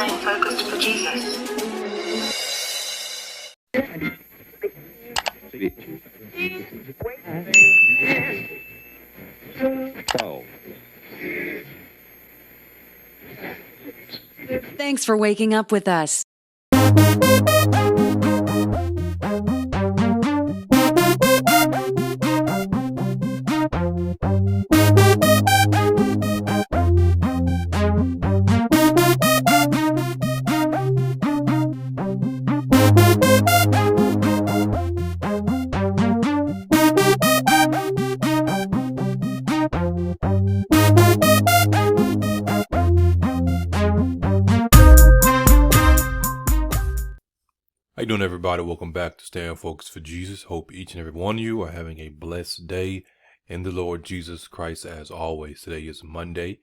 staying focused for Jesus. Thanks for waking up with us. How you doing, everybody? Welcome back to Staying Focused for Jesus. Hope each and every one of you are having a blessed day in the Lord Jesus Christ as always. Today is Monday,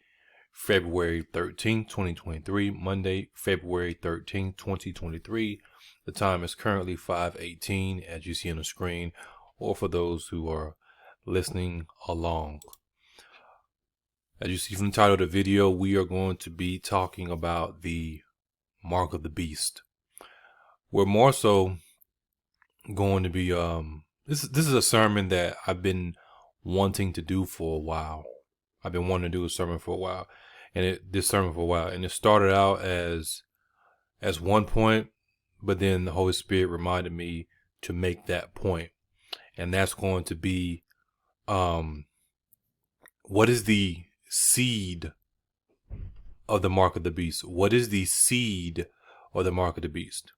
February 13th, 2023. Monday, February 13th, 2023. The time is currently 5:18 as you see on the screen, or for those who are listening along. As you see from the title of the video, we are going to be talking about the mark of the beast. We're more so going to be this is a sermon that I've been wanting to do for a while. I've been wanting to do a sermon for a while, and it started out as one point, but then the Holy Spirit reminded me to make that point, and that's going to be what is the seed of the mark of the beast? What is the seed of the mark of the beast?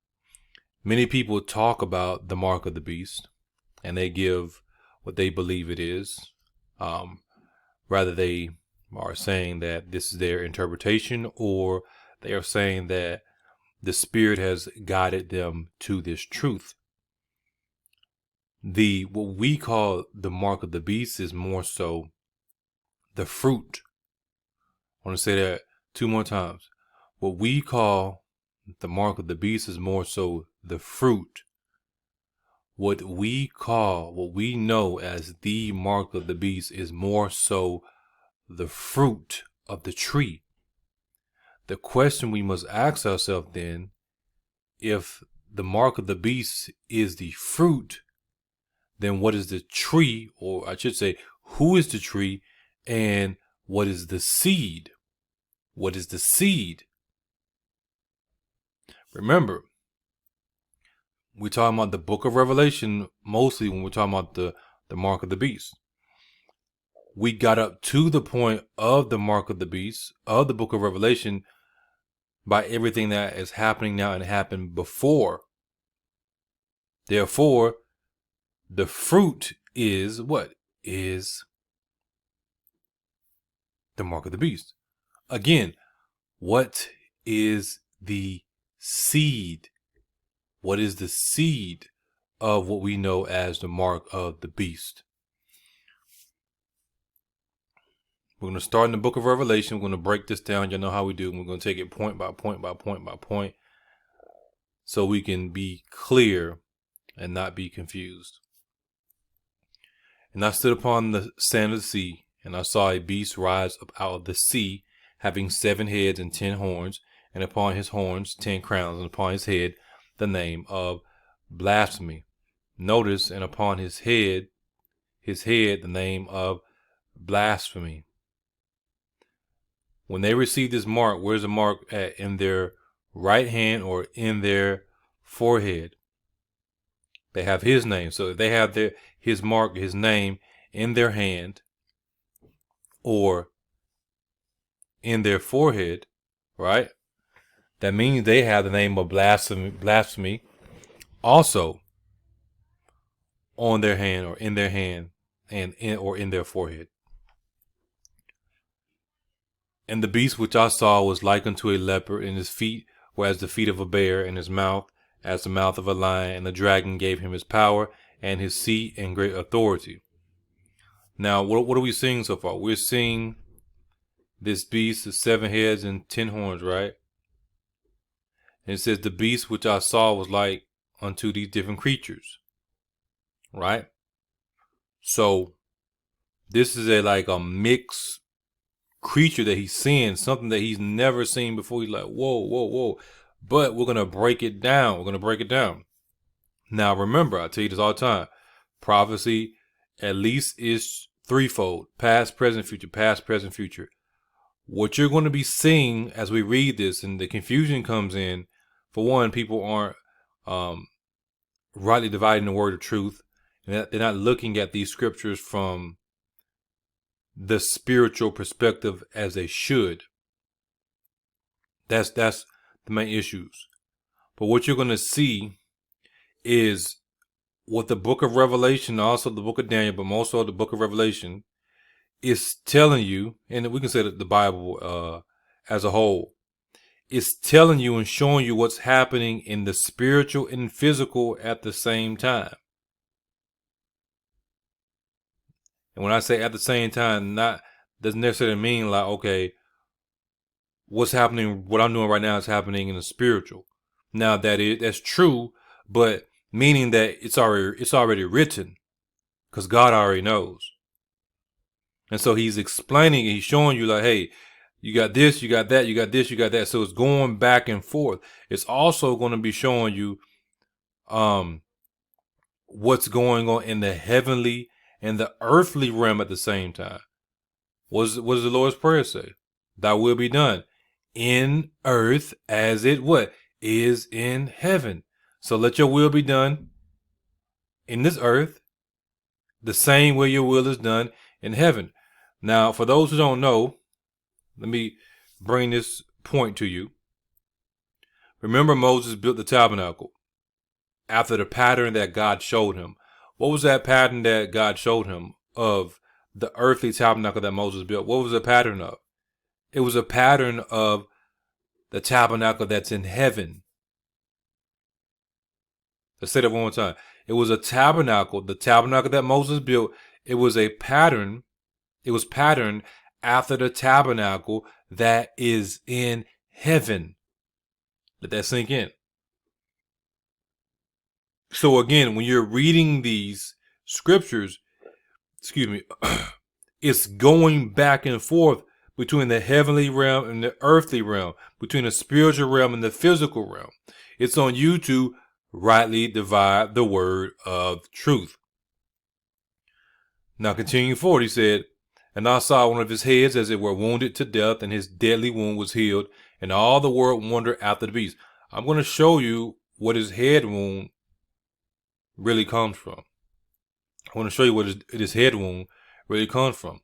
Many people talk about the mark of the beast, and they give what they believe it is. Rather, they are saying that this is their interpretation, or they are saying that the Spirit has guided them to this truth. What we call the mark of the beast is more so the fruit. I want to say that two more times. What we call the mark of the beast is more so the fruit. What we know as the mark of the beast is more so the fruit of the tree. The question we must ask ourselves then, if the mark of the beast is the fruit, then what is the tree, or I should say, who is the tree, and what is the seed? What is the seed? Remember, we're talking about the book of Revelation mostly when we're talking about the mark of the beast. We got up to the point of the mark of the beast, of the book of Revelation, by everything that is happening now and happened before. Therefore, the fruit is what? Is the mark of the beast. Again, what is the seed? What is the seed of what we know as the mark of the beast? We're going to start in the book of Revelation. We're going to break this down. You know how we do. We're going to take it point by point by point by point, so we can be clear and not be confused. And I stood upon the sand of the sea, and I saw a beast rise up out of the sea, having 7 heads and 10 horns, and upon his horns 10 crowns, and upon his head the name of blasphemy. Notice, and upon his head the name of blasphemy. When they receive this mark, where's the mark at? In their right hand or in their forehead. They have his name. So if they have his mark, his name in their hand or in their forehead, right? That means they have the name of blasphemy also on their hand or in their hand or in their forehead. And the beast which I saw was like unto a leopard, and his feet were as the feet of a bear, and his mouth as the mouth of a lion. And the dragon gave him his power and his seat and great authority. Now, what are we seeing so far? We're seeing this beast, the 7 heads and 10 horns, right? And it says the beast which I saw was like unto these different creatures, right? So this is like a mix creature that he's seeing, something that he's never seen before. He's like, whoa, whoa, whoa. But we're going to break it down. We're going to break it down. Now, remember, I tell you this all the time. Prophecy at least is threefold: past, present, future, past, present, future. What you're going to be seeing as we read this, and the confusion comes in, for one, people aren't rightly dividing the word of truth. And they're not looking at these scriptures from the spiritual perspective as they should. That's the main issues. But what you're going to see is what the book of Revelation, also the book of Daniel, but most of the book of Revelation is telling you, and we can say that the Bible as a whole is telling you and showing you what's happening in the spiritual and physical at the same time. And when I say at the same time, doesn't necessarily mean like, okay, what's happening, what I'm doing right now is happening in the spiritual. Now that's true, but meaning that it's already written, because God already knows. And so he's explaining, he's showing you like, hey, you got this, you got that, you got this, you got that. So it's going back and forth. It's also going to be showing you what's going on in the heavenly and the earthly realm at the same time. What does the Lord's Prayer say? Thy will be done in earth as it what? Is in heaven. So let your will be done in this earth the same way your will is done in heaven. Now, for those who don't know, let me bring this point to you. Remember, Moses built the tabernacle after the pattern that God showed him. What was that pattern that God showed him of the earthly tabernacle that Moses built? What was the pattern of? It was a pattern of the tabernacle that's in heaven. Let's say that one more time. It was a tabernacle, the tabernacle that Moses built. It was a pattern. It was patterned after the tabernacle that is in heaven. Let that sink in. So again, when you're reading these scriptures, it's going back and forth between the heavenly realm and the earthly realm, between the spiritual realm and the physical realm. It's on you to rightly divide the word of truth. Now, continuing forward, he said, and I saw one of his heads as it were wounded to death, and his deadly wound was healed, and all the world wondered after the beast. I'm going to show you what his head wound really comes from. I want to show you what his head wound really comes from.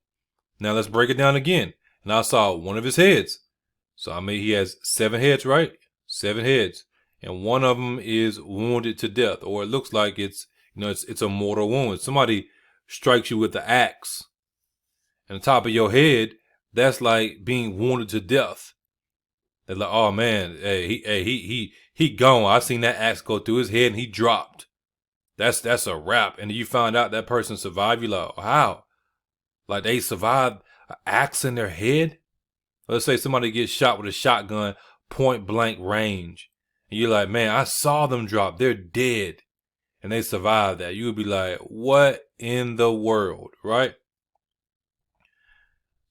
Now let's break it down again. And I saw one of his heads. So I mean, he has 7 heads, right? 7 heads. And one of them is wounded to death, or it looks like it's a mortal wound. Somebody strikes you with the axe and the top of your head, that's like being wounded to death. They're like, oh man, he gone. I seen that axe go through his head and he dropped. That's a wrap. And you find out that person survived. You like, how? Like they survived an axe in their head? Let's say somebody gets shot with a shotgun, point blank range. And you're like, man, I saw them drop. They're dead. And they survived that. You would be like, what in the world, right?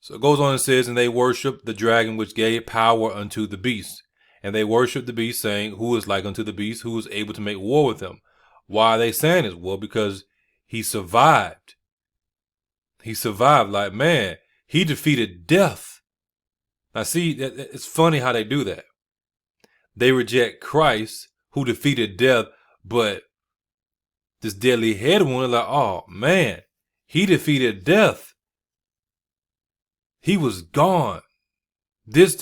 So it goes on and says, and they worshiped the dragon which gave power unto the beast. And they worshiped the beast, saying, who is like unto the beast, who is able to make war with him? Why are they saying this? Well, because he survived. He survived. Like, man, he defeated death. Now, see, it's funny how they do that. They reject Christ, who defeated death, but this deadly head wound, like, oh, man, he defeated death. He was gone. This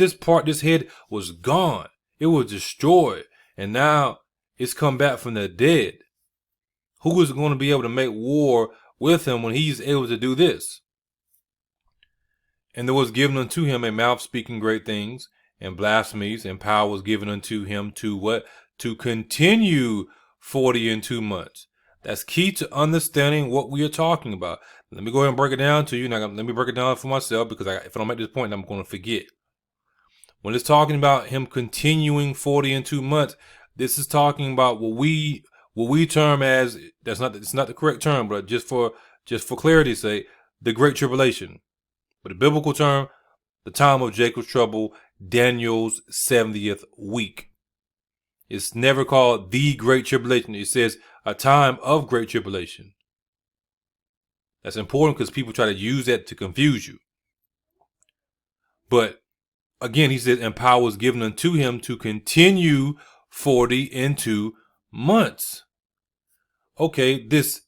head was gone. It was destroyed. And now it's come back from the dead. Who is going to be able to make war with him when he's able to do this? And there was given unto him a mouth speaking great things and blasphemies, and power was given unto him to what? To continue 42 months. That's key to understanding what we are talking about. Let me go ahead and break it down to you. Now, let me break it down for myself, because if I don't make this point, I'm going to forget. When it's talking about him continuing 42 months, this is talking about what we term as, it's not the correct term, but just for clarity's sake, the Great Tribulation. But the biblical term, The time of Jacob's trouble, Daniel's 70th week. It's never called the Great Tribulation. It says a time of great tribulation. That's important because people try to use that to confuse you. But again, he says, and power was given unto him to continue 42 months. Okay, this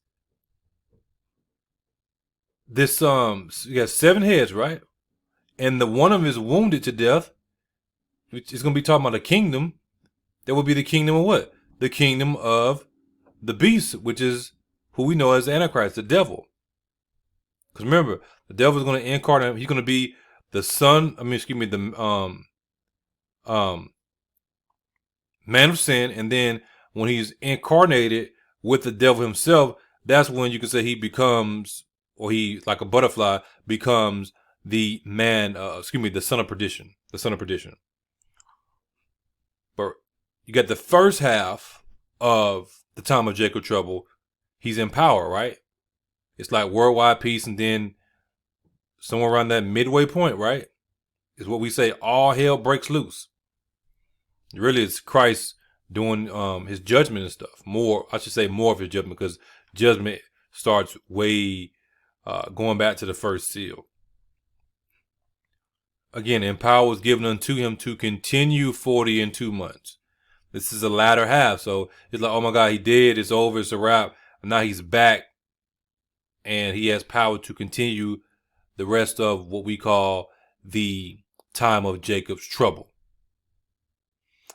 you got 7 heads, right? And the one of them is wounded to death. It's going to be talking about a kingdom. That would be the kingdom of what? The kingdom of the beast, which is who we know as the Antichrist, the devil. Because remember, the devil is going to incarnate. He's going to be the son. The man of sin. And then when he's incarnated with the devil himself, that's when you can say he becomes, or he, like a butterfly, becomes the man. The son of perdition. The son of perdition. But you got the first half of the time of Jacob's trouble. He's in power, right? It's like worldwide peace, and then somewhere around that midway point, right, is what we say all hell breaks loose. Really, it's Christ doing his judgment and stuff. More of his judgment, because judgment starts way going back to the first seal. Again, and power was given unto him to continue 42 months. This is the latter half. So it's like, oh my God, he did. It's over. It's a wrap. Now he's back. And he has power to continue the rest of what we call the time of Jacob's trouble.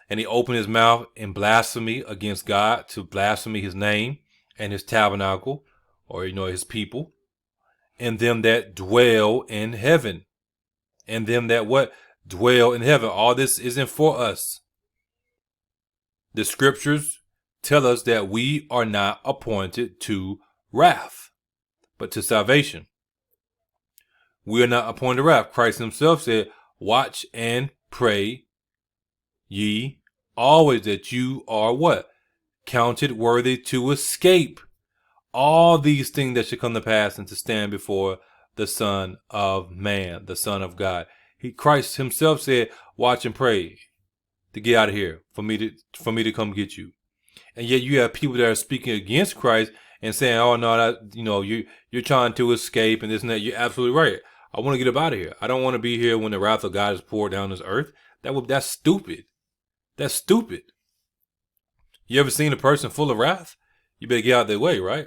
And he opened his mouth in blasphemy against God, to blaspheme his name and his tabernacle, or, his people, and them that dwell in heaven. And them that what? Dwell in heaven. All this isn't for us. The scriptures tell us that we are not appointed to wrath, but to salvation. We are not appointed to wrath. Christ himself said, watch and pray ye always that you are what? Counted worthy to escape all these things that should come to pass and to stand before the Son of Man, the Son of God. Christ himself said, watch and pray to get out of here, for me to come get you. And yet you have people that are speaking against Christ and saying, oh no, you're trying to escape and this and that. You're absolutely right. I want to get up out of here. I don't want to be here when the wrath of God is poured down this earth. That's stupid. That's stupid. You ever seen a person full of wrath? You better get out of their way, right?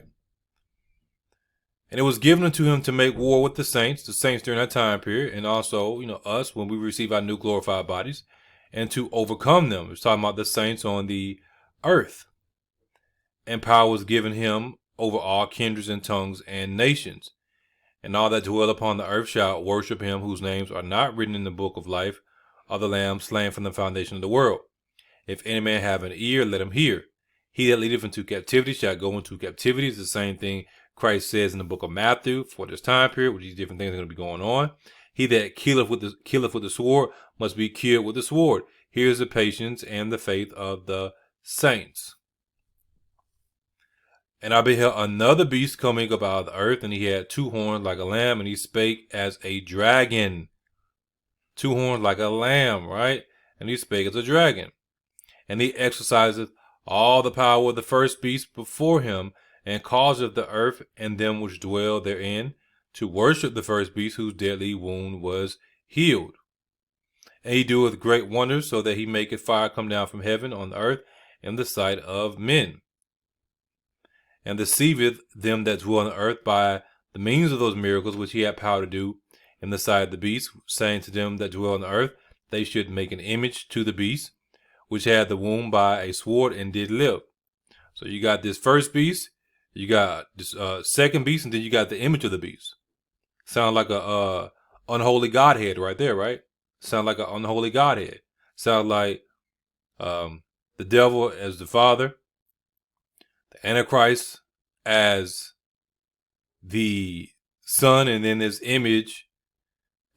And it was given unto him to make war with the saints during that time period, and also, us when we receive our new glorified bodies, and to overcome them. It's talking about the saints on the earth. And power was given him over all kindreds and tongues and nations. And all that dwell upon the earth shall worship him, whose names are not written in the book of life of the Lamb slain from the foundation of the world. If any man have an ear, let him hear. He that leadeth into captivity shall go into captivity. It's the same thing Christ says in the book of Matthew for this time period, which these different things are going to be going on. He that killeth with the sword must be killed with the sword. Here is the patience and the faith of the saints. And I beheld another beast coming up out of the earth, and he had 2 horns like a lamb, and he spake as a dragon. 2 horns like a lamb, right? And he spake as a dragon. And he exerciseth all the power of the first beast before him, and causeth the earth and them which dwell therein to worship the first beast, whose deadly wound was healed. And he doeth great wonders, so that he maketh fire come down from heaven on the earth in the sight of men, and deceiveth them that dwell on the earth by the means of those miracles which he had power to do in the sight of the beast, saying to them that dwell on the earth, they should make an image to the beast, which had the wound by a sword and did live. So you got this first beast, you got this second beast, and then you got the image of the beast. Sound like a unholy Godhead right there, right? Sound like an unholy Godhead. Sound like the devil as the father, the Antichrist as the son, and then this image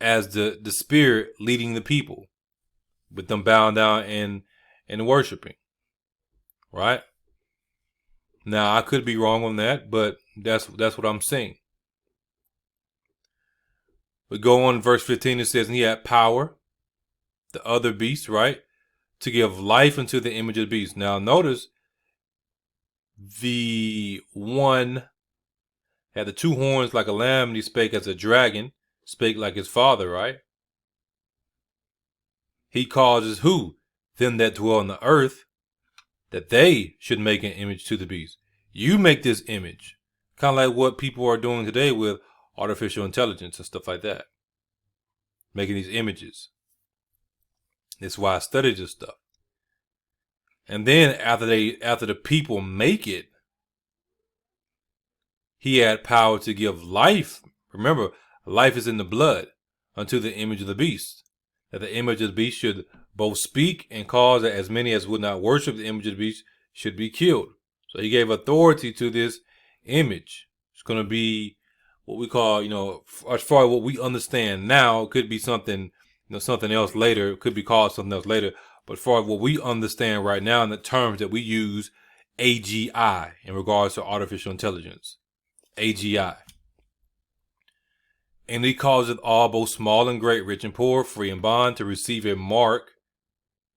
as the spirit leading the people, with them bowing down and worshiping. Right? Now I could be wrong on that, but that's what I'm saying. We go on verse 15, it says, and he had power, the other beast, right, to give life unto the image of the beast. Now notice the one had the two horns like a lamb, and he spake as a dragon, spake like his father, right? He causes who? Them that dwell on the earth, that they should make an image to the beast. You make this image. Kind of like what people are doing today with artificial intelligence and stuff like that. Making these images. That's why I study this stuff. And then after the people make it, he had power to give life. Remember, life is in the blood unto the image of the beast. That the image of the beast should both speak and cause that as many as would not worship the image of the beast should be killed. So he gave authority to this image. It's going to be what we call, as far as what we understand now, it could be something, something else later. It could be called something else later. But as far as what we understand right now in the terms that we use, AGI in regards to artificial intelligence. AGI. And he causeth all, both small and great, rich and poor, free and bond, to receive a mark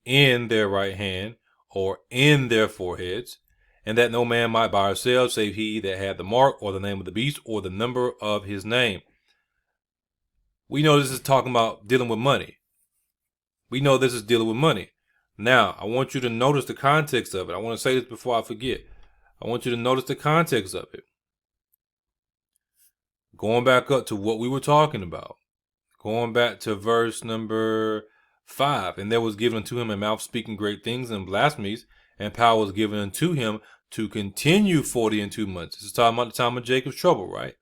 in their right hand or in their foreheads, and that no man might buy or sell save he that had the mark or the name of the beast or the number of his name. We know this is talking about dealing with money. We know this is dealing with money. Now, I want you to notice the context of it. I want to say this before I forget. I want you to notice the context of it. Going back up to what we were talking about. Going back to verse number 5. And there was given unto him a mouth speaking great things and blasphemies, and power was given unto him to continue 40 and 2 months. This is talking about the time of Jacob's trouble, right?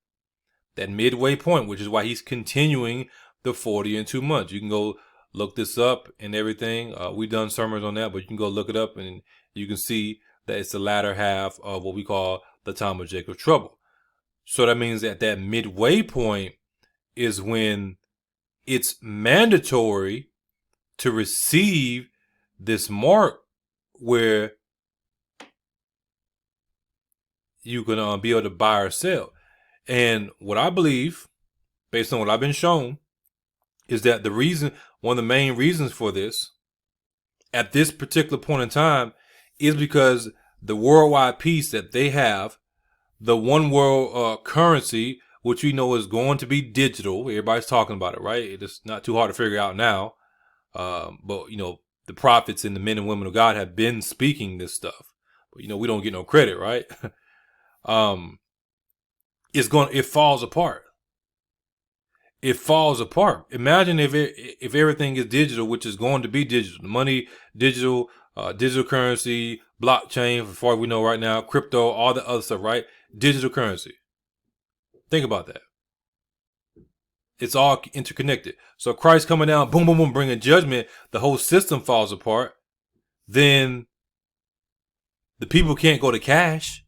That midway point, which is why he's continuing the 40 and 2 months. You can go look this up and everything. We've done sermons on that, but you can go look it up and you can see that it's the latter half of what we call the time of Jacob's trouble. So that means that that midway point is when it's mandatory to receive this mark where you can be able to buy or sell. And what I believe, based on what I've been shown, is that one of the main reasons for this, at this particular point in time, is because the worldwide peace that they have, the one world currency, which we know is going to be digital. Everybody's talking about it, right? It's not too hard to figure out now. But, the prophets and the men and women of God have been speaking this stuff. But, we don't get no credit, right? It falls apart. It falls apart. Imagine if everything is digital, which is going to be digital. The money, digital, digital currency, blockchain, as far as we know right now, crypto, all the other stuff, right? Digital currency. Think about that. It's all interconnected. So Christ coming down, boom, boom, boom, bringing judgment, the whole system falls apart. Then the people can't go to cash.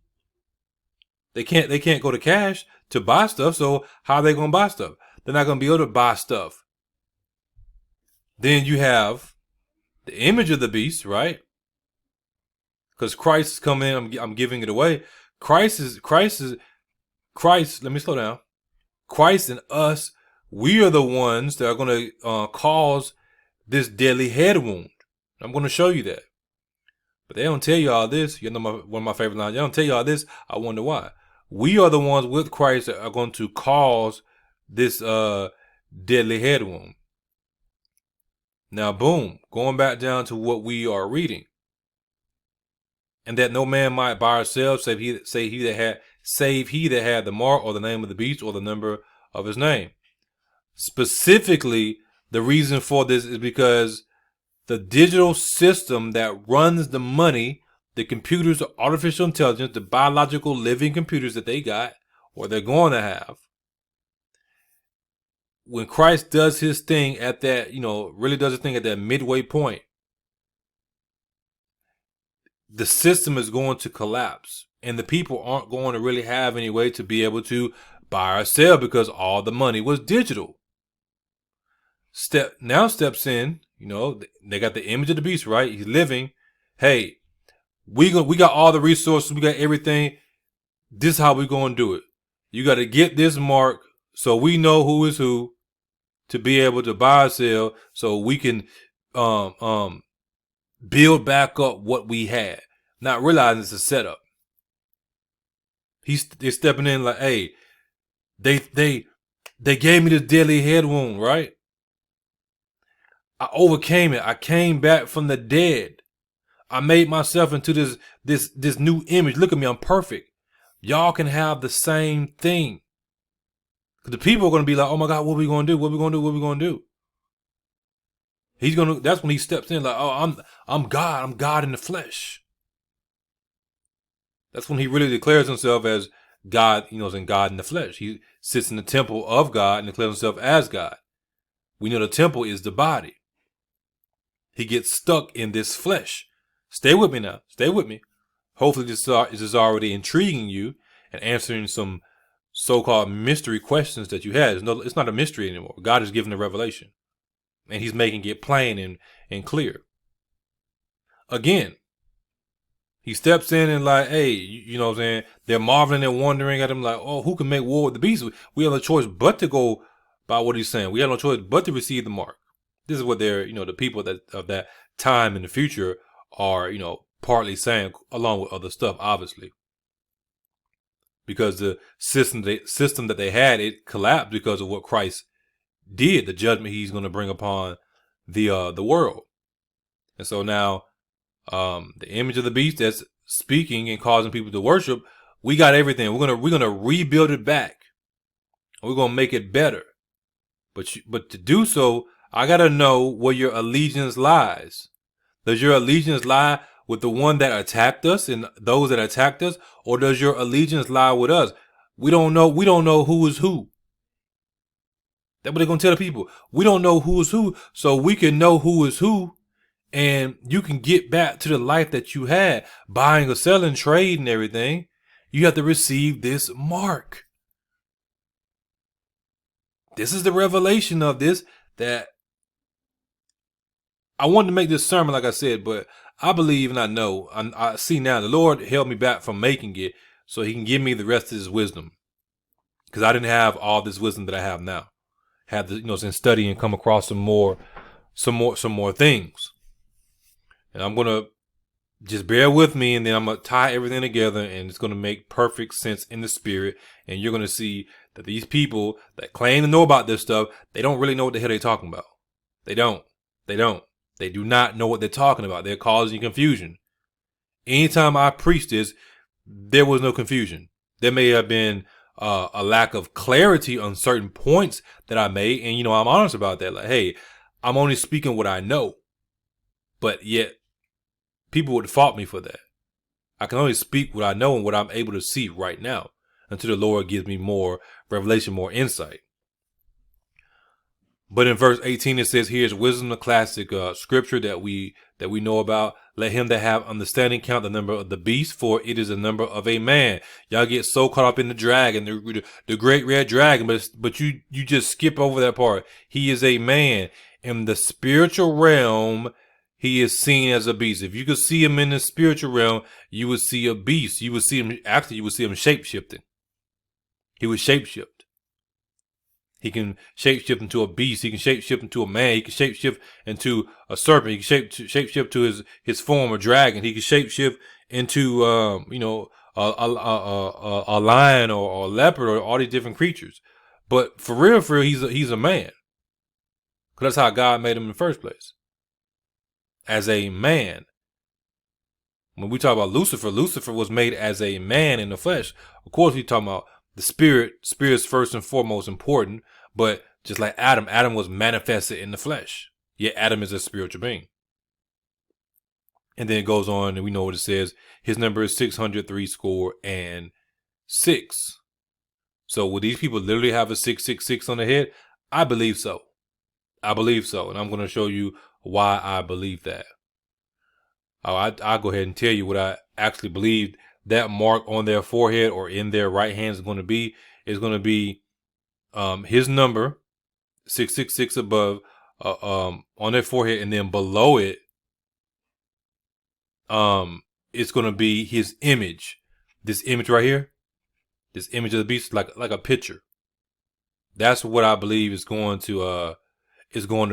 They can't go to cash to buy stuff. So how are they going to buy stuff? They're not going to be able to buy stuff. Then you have the image of the beast, right? Because Christ is coming in. I'm giving it away. Christ. Let me slow down. Christ and us, we are the ones that are going to cause this deadly head wound. I'm going to show you that. But they don't tell you all this. One of my favorite lines. They don't tell you all this. I wonder why. We are the ones with Christ that are going to cause this deadly head wound. Now, boom, going back down to what we are reading. And that no man might buy or sell save he that had the mark or the name of the beast or the number of his name. Specifically, the reason for this is because the digital system that runs the money, the computers, the artificial intelligence, the biological living computers that they got or they're going to have, when Christ does his thing at that, really does his thing at that midway point, the system is going to collapse and the people aren't going to really have any way to be able to buy or sell because all the money was digital. Steps in, they got the image of the beast, right? He's living. Hey, we got all the resources. We got everything. This is how we going to do it. You got to get this mark so we know who is who. to be able to buy or sell so we can build back up what we had, not realizing it's a setup. They're stepping in like, hey, they gave me this deadly head wound, right? I overcame it. I came back from the dead. I made myself into this new image. Look at me, I'm perfect. Y'all can have the same thing. The people are going to be like, oh my God, what are we going to do? What are we going to do? What are we going to do? That's when he steps in like, oh, I'm God. I'm God in the flesh. That's when he really declares himself as God, as God in the flesh. He sits in the temple of God and declares himself as God. We know the temple is the body. He gets stuck in this flesh. Stay with me now. Stay with me. Hopefully this is already intriguing you and answering some so-called mystery questions that you had. It's not a mystery anymore. God is giving the revelation. And he's making it plain and clear. Again, he steps in and like, hey, you know what I'm saying? They're marveling and wondering at him like, oh, who can make war with the beast? We have no choice but to go by what he's saying. We have no choice but to receive the mark. This is what they're, the people of that time in the future are, partly saying, along with other stuff, obviously. Because the system that they had, it collapsed because of what Christ did, the judgment he's going to bring upon the world. And so now, the image of the beast that's speaking and causing people to worship, we got everything. We're gonna rebuild it back. We're gonna make it better. But to do so, I gotta know where your allegiance lies. Does your allegiance lie with the one that attacked us and those that attacked us, or does your allegiance lie with us? We don't know. We don't know who is who. That's what they're gonna tell the people. We don't know who is who, so we can know who is who. And you can get back to the life that you had, buying or selling, trade and everything. You have to receive this mark. This is the revelation of this that I wanted to make this sermon, like I said, but I believe and I know, I see now the Lord held me back from making it so he can give me the rest of his wisdom. Because I didn't have all this wisdom that I have now. Had to, in study and come across some more things. And I'm going to just bear with me, and then I'm going to tie everything together, and it's going to make perfect sense in the spirit. And you're going to see that these people that claim to know about this stuff, they don't really know what the hell they're talking about. They don't. They do not know what they're talking about. They're causing confusion. Anytime I preached this, there was no confusion. There may have been a lack of clarity on certain points that I made. And, I'm honest about that. Like, hey, I'm only speaking what I know. But yet, people would fault me for that. I can only speak what I know and what I'm able to see right now until the Lord gives me more revelation, more insight. But in verse 18, it says, here's wisdom, the classic scripture that we know about. Let him that have understanding count the number of the beast, for it is the number of a man. Y'all get so caught up in the dragon, the great red dragon, but you just skip over that part. He is a man. In the spiritual realm, he is seen as a beast. If you could see him in the spiritual realm, you would see a beast. You would see him shape-shifting. He would shape-shift. He can shape-shift into a beast. He can shape-shift into a man. He can shape-shift into a serpent. He can shape-shift to his form, a dragon. He can shape-shift into, a lion or a leopard or all these different creatures. But for real, he's a man. Because that's how God made him in the first place. As a man. When we talk about Lucifer was made as a man in the flesh. Of course, we're talking about the spirit's first and foremost important, but just like Adam was manifested in the flesh. Yet Adam is a spiritual being. And then it goes on, and we know what it says. His number is 603 score and 6. So will these people literally have a 666 on the head? I believe so. And I'm going to show you why I believe that. I'll go ahead and tell you what I actually believe that mark on their forehead or in their right hand is going to be. Is going to be his number 666 above on their forehead, and then below it it's going to be his image. This image right here, this image of the beast, like a picture. That's what I believe is going to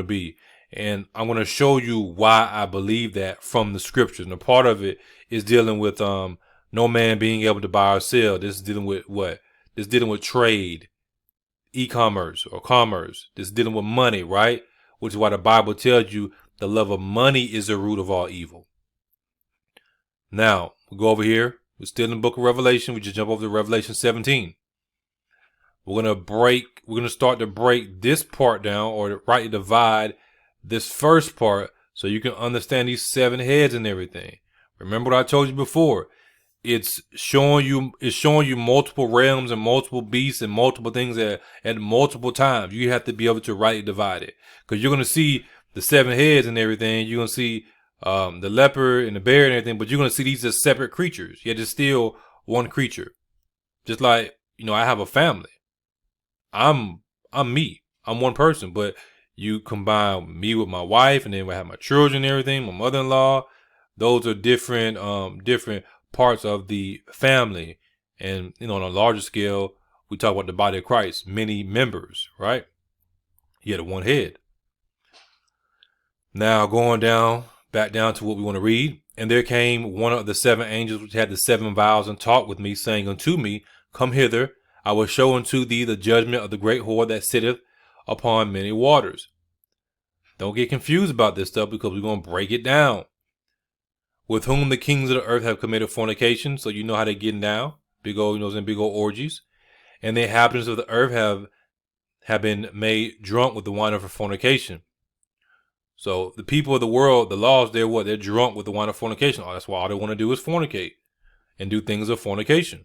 be. And I'm going to show you why I believe that from the scriptures. And a part of it is dealing with no man being able to buy or sell. This is dealing with what? This is dealing with trade, e-commerce or commerce. This is dealing with money, right? Which is why the Bible tells you the love of money is the root of all evil. Now, we go over here. We're still in the book of Revelation. We just jump over to Revelation 17. We're going to start to break this part down, or to rightly divide this first part so you can understand these 7 heads and everything. Remember what I told you before. It's showing you multiple realms and multiple beasts and multiple things at multiple times. You have to be able to rightly divide it, because you're going to see the 7 heads and everything. You're going to see the leopard and the bear and everything, but you're going to see these as separate creatures. Yet it's still one creature. Just like, I have a family. I'm me. I'm one person, but you combine me with my wife, and then we have my children and everything, my mother-in-law. Those are different parts of the family. And, on a larger scale, we talk about the body of Christ, many members, right? Yet one head. Now going back down to what we want to read. And there came one of the 7 angels which had the 7 vials, and talked with me, saying unto me, Come hither, I will show unto thee the judgment of the great whore that sitteth upon many waters. Don't get confused about this stuff, because we're going to break it down. With whom the kings of the earth have committed fornication. So you know how they're getting down. Big old orgies. And the inhabitants of the earth have been made drunk with the wine of her fornication. So the people of the world, the laws, they're drunk with the wine of fornication. Oh, that's why all they want to do is fornicate and do things of fornication.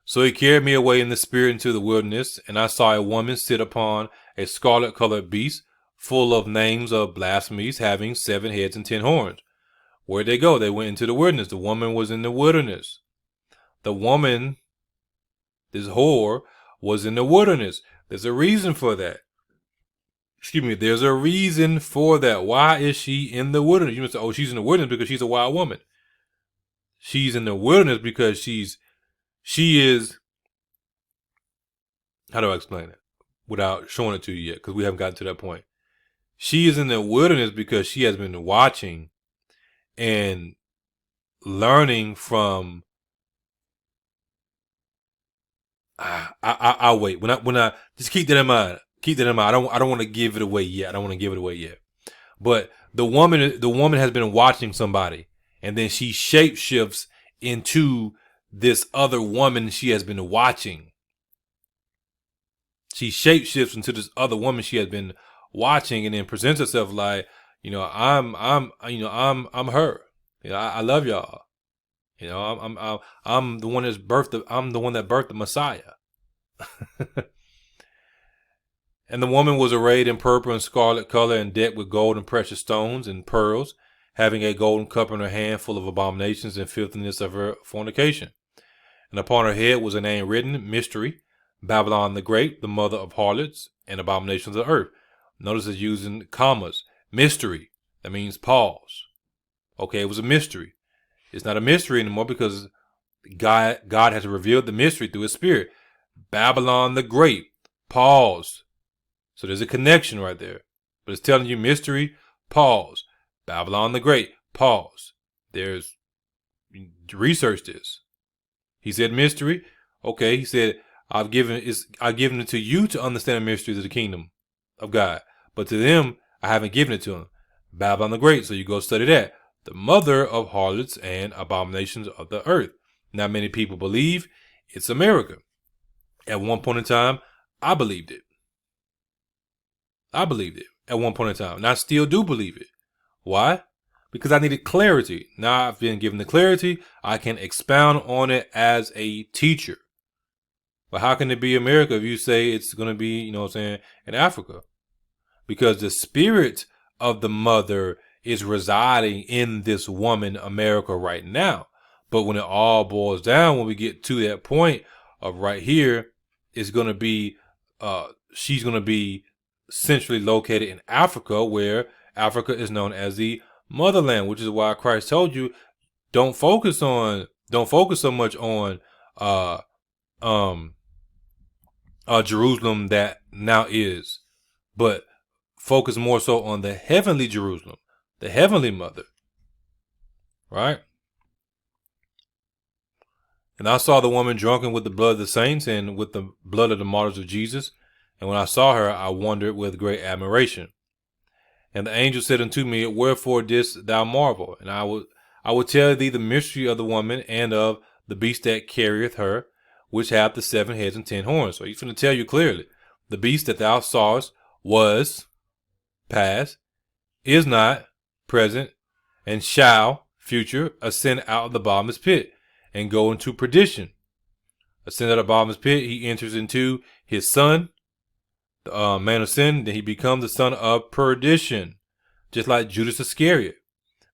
So he carried me away in the spirit into the wilderness, and I saw a woman sit upon a scarlet colored beast, full of names of blasphemies, having 7 heads and 10 horns. Where'd they go? They went into the wilderness. The woman was in the wilderness. The woman, this whore, was in the wilderness. There's a reason for that. There's a reason for that. Why is she in the wilderness? You must say, oh, she's in the wilderness because she's a wild woman. She's in the wilderness because she is, how do I explain it without showing it to you yet? Because we haven't gotten to that point. She is in the wilderness because she has been watching and learning from. I'll wait. When I just keep that in mind. Keep that in mind. I don't want to give it away yet. But the woman has been watching somebody, and then she shapeshifts into this other woman she has been watching. She shapeshifts into this other woman she has been watching, and then presents herself like, I'm her. I love y'all. I'm the one I'm the one that birthed the Messiah. And the woman was arrayed in purple and scarlet color, and decked with gold and precious stones and pearls, having a golden cup in her hand full of abominations and filthiness of her fornication. And upon her head was a name written, Mystery, Babylon the Great, the mother of harlots and abominations of the earth. Notice it's using commas. Mystery. That means pause. Okay, it was a mystery. It's not a mystery anymore, because God has revealed the mystery through his spirit. Babylon the Great. Pause. So there's a connection right there. But it's telling you mystery, pause. Babylon the Great, pause. Research this. He said mystery. Okay, he said, I've given it to you to understand the mysteries of the kingdom of God. But to them, I haven't given it to them. Babylon the Great. So you go study that. The mother of harlots and abominations of the earth. Not many people believe it's America. At one point in time, I believed it. At one point in time. And I still do believe it. Why? Because I needed clarity. Now I've been given the clarity. I can expound on it as a teacher. But how can it be America if you say it's going to be, in Africa? Because the spirit of the mother is residing in this woman, America, right now. But when it all boils down, when we get to that point of right here, it's going to be, she's going to be centrally located in Africa, where Africa is known as the motherland, which is why Christ told you, don't focus so much on Jerusalem that now is, but focus more so on the heavenly Jerusalem, the heavenly mother, right? And I saw the woman drunken with the blood of the saints and with the blood of the martyrs of Jesus. And when I saw her, I wondered with great admiration. And the angel said unto me, wherefore didst thou marvel? And I will tell thee the mystery of the woman and of the beast that carrieth her, which hath the 7 heads and 10 horns. So he's going to tell you clearly, the beast that thou sawest was past, is not present, and shall, future, ascend out of the bottomless pit and go into perdition. Ascend out of the bottomless pit, he enters into his son, the man of sin, then he becomes the son of perdition, just like Judas Iscariot.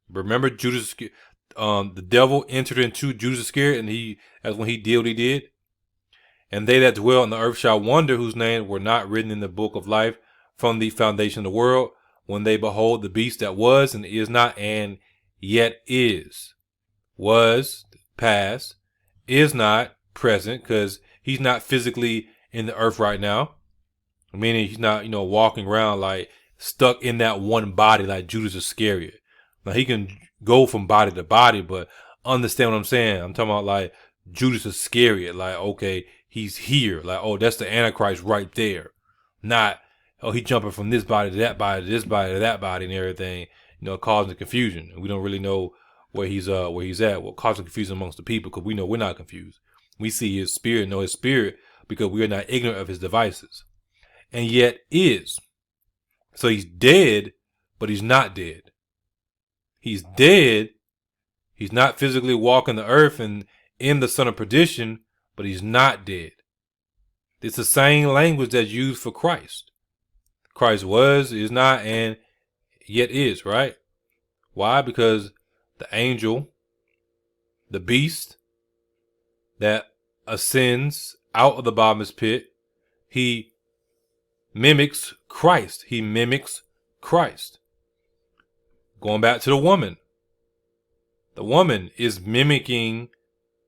Remember Judas, the devil entered into Judas Iscariot, and that's when he did what he did. And they that dwell on the earth shall wonder, whose names were not written in the book of life from the foundation of the world, when they behold the beast that was and is not and yet is. Was, past, is not, present, because he's not physically in the earth right now. Meaning he's not, walking around like stuck in that one body like Judas Iscariot. Now he can go from body to body, but understand what I'm saying? I'm talking about like Judas Iscariot. Like, okay, he's here. Like, oh, that's the Antichrist right there. Not, oh, he jumping from this body to that body to this body to that body and everything, causing confusion. We don't really know where he's at. Well, causing confusion amongst the people, because we know we're not confused. We see his spirit, know his spirit, because we are not ignorant of his devices. And yet is. So he's dead, but he's not dead. He's dead. He's not physically walking the earth and in the son of perdition, but he's not dead. It's the same language that's used for Christ. Christ was, is not, and yet is, right? Why? Because the angel, the beast that ascends out of the bottomless pit, he mimics Christ. He mimics Christ. Going back to the woman. The woman is mimicking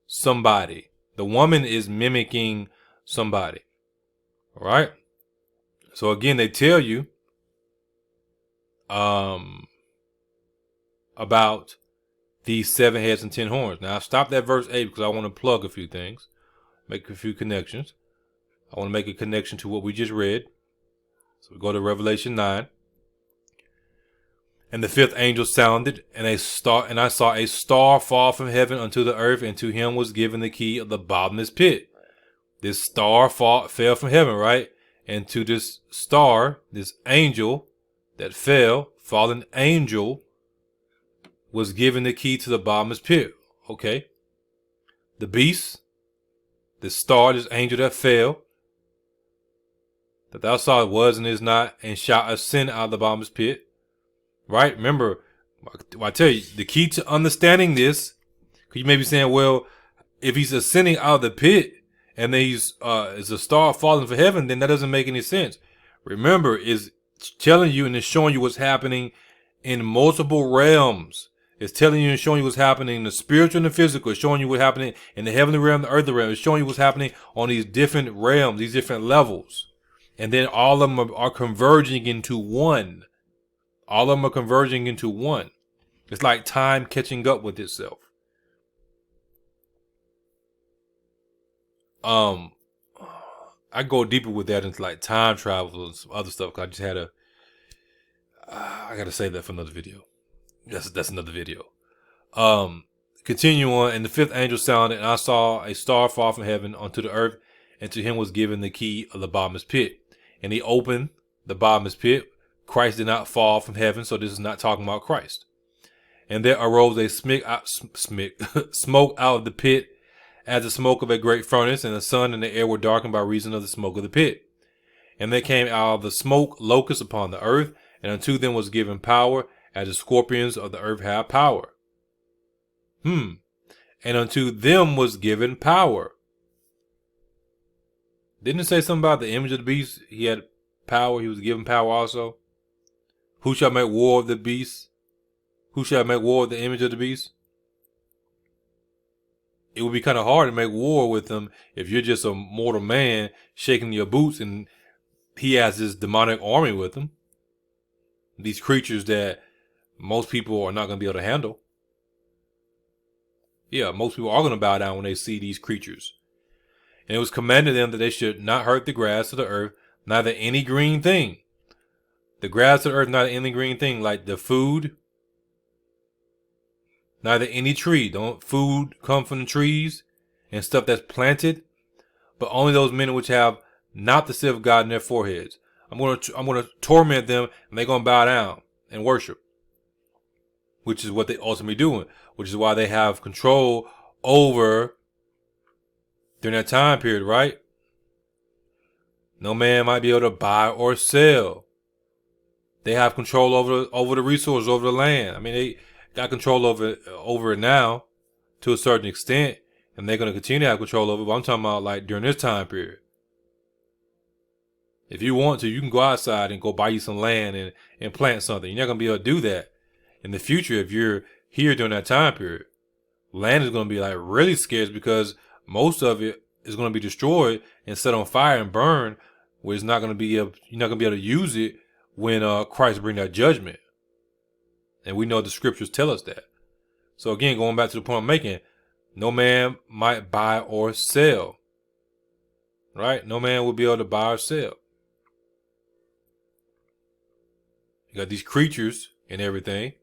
somebody. The woman is mimicking somebody. All right? So again, they tell you about these 7 heads and 10 horns. Now, I stopped at verse 8 because I want to plug a few things, make a few connections. I want to make a connection to what we just read. So we go to Revelation 9. And the 5th angel sounded, and I saw a star fall from heaven unto the earth, and to him was given the key of the bottomless pit. This star fell from heaven, right? And to this star, this angel that fell, fallen angel, was given the key to the bottomless pit. Okay. The beast, this star, this angel that fell, that thou saw was and is not, and shall ascend out of the bottomless pit. Right? Remember, I tell you, the key to understanding this, because you may be saying, well, if he's ascending out of the pit and then is a star falling from heaven, then that doesn't make any sense. Remember, it's telling you and it's showing you what's happening in multiple realms. It's telling you and showing you what's happening in the spiritual and the physical. It's showing you what's happening in the heavenly realm, the earthly realm. It's showing you what's happening on these different realms, these different levels. And then all of them are converging into one. All of them are converging into one. It's like time catching up with itself. I go deeper with that into like time travel and some other stuff. Cause I just had I gotta save that for another video. That's another video. Continue on. And the 5th angel sounded, and I saw a star fall from heaven onto the earth, and to him was given the key of the bottomless pit. And he opened the bottomless pit. Christ did not fall from heaven, so this is not talking about Christ. And there arose a smoke out of the pit, as the smoke of a great furnace, and the sun and the air were darkened by reason of the smoke of the pit. And there came out of the smoke locusts upon the earth, and unto them was given power, as the scorpions of the earth have power. And unto them was given power. Didn't it say something about the image of the beast? He had power. He was given power also. Who shall make war of the beast? Who shall make war of the image of the beast? it would be kind of hard to make war with him if you're just a mortal man shaking your boots and he has this demonic army with him. These creatures that most people are not going to be able to handle. Yeah, most people are going to bow down when they see these creatures. And it was commanded them that they should not hurt the grass of the earth, neither any green thing. The grass of the earth, neither any green thing, like the food, neither any tree. Don't food come from the trees and stuff that's planted, but only those men which have not the seal of God in their foreheads. I'm gonna torment them, and they're gonna bow down and worship, which is what they ultimately doing, which is why they have control over during that time period, right? No man might be able to buy or sell. They have control over the resources, over the land. I mean, they got control over it now to a certain extent, and they're going to continue to have control over it. But I'm talking about like during this time period. If you want to, you can go outside and go buy you some land and plant something. You're not going to be able to do that in the future if you're here during that time period. Land is going to be like really scarce because most of it is going to be destroyed and set on fire and burned, where it's not going to be you're not going to be able to use it when Christ bring that judgment. And we know the scriptures tell us that. So again, going back to the point I'm making, no man might buy or sell. Right? No man will be able to buy or sell. You got these creatures and everything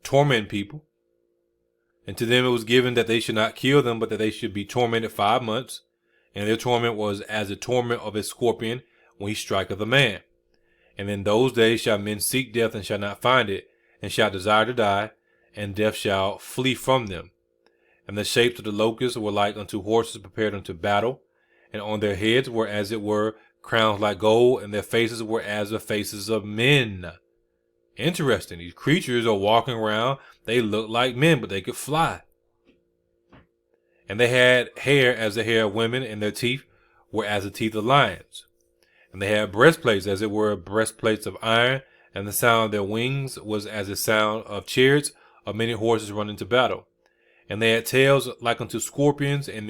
torment people. And to them it was given that they should not kill them, but that they should be tormented 5 months. And their torment was as the torment of a scorpion when he striketh a man. And in those days shall men seek death and shall not find it, and shall desire to die, and death shall flee from them. And the shapes of the locusts were like unto horses prepared unto battle, and on their heads were as it were crowns like gold, and their faces were as the faces of men. Interesting. These creatures are walking around. They look like men, but they could fly. And they had hair as the hair of women, and their teeth were as the teeth of lions. And they had breastplates as it were breastplates of iron, and the sound of their wings was as the sound of chariots of many horses running to battle. And they had tails like unto scorpions, and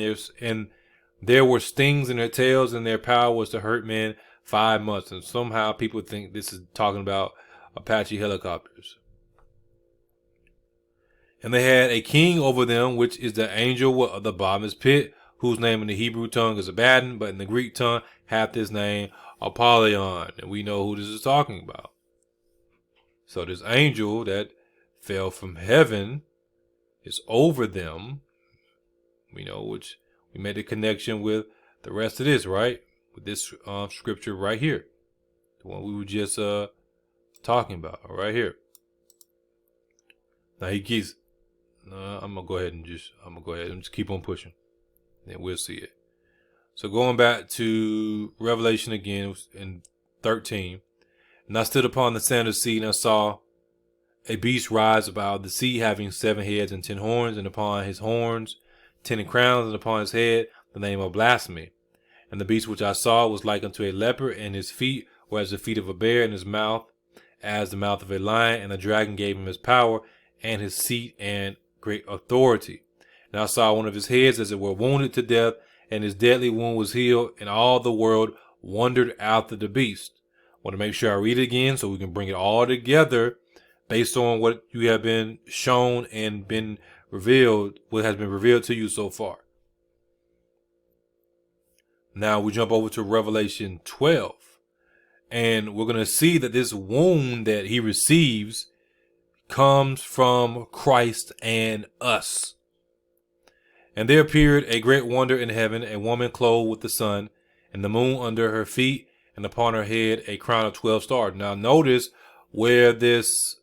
there were stings in their tails, and their power was to hurt men 5 months. And somehow people think this is talking about Apache helicopters. And they had a king over them, which is the angel of the bottomless pit, whose name in the Hebrew tongue is Abaddon, but in the Greek tongue hath his name Apollyon. And we know who this is talking about. So this angel that fell from heaven is over them. We know, which we made a connection with the rest of this, right? With this scripture right here. The one we were just talking about, right here. Now he keeps, I'm going to go ahead and just keep on pushing. And we'll see it. So going back to Revelation again in 13. And I stood upon the sand of the sea, and I saw a beast rise above the sea, having 7 heads and 10 horns, and upon his horns 10 crowns, and upon his head the name of blasphemy. And the beast which I saw was like unto a leopard, and his feet were as the feet of a bear, and his mouth as the mouth of a lion. And the dragon gave him his power, and his seat, and great authority. And I saw one of his heads as it were wounded to death, and his deadly wound was healed, and all the world wondered after the beast. I want to make sure I read it again so we can bring it all together based on what you have been shown and been revealed, what has been revealed to you so far. Now we jump over to Revelation 12, and we're going to see that this wound that he receives comes from Christ and us. And there appeared a great wonder in heaven, a woman clothed with the sun, and the moon under her feet, and upon her head a crown of 12 stars. Now notice where this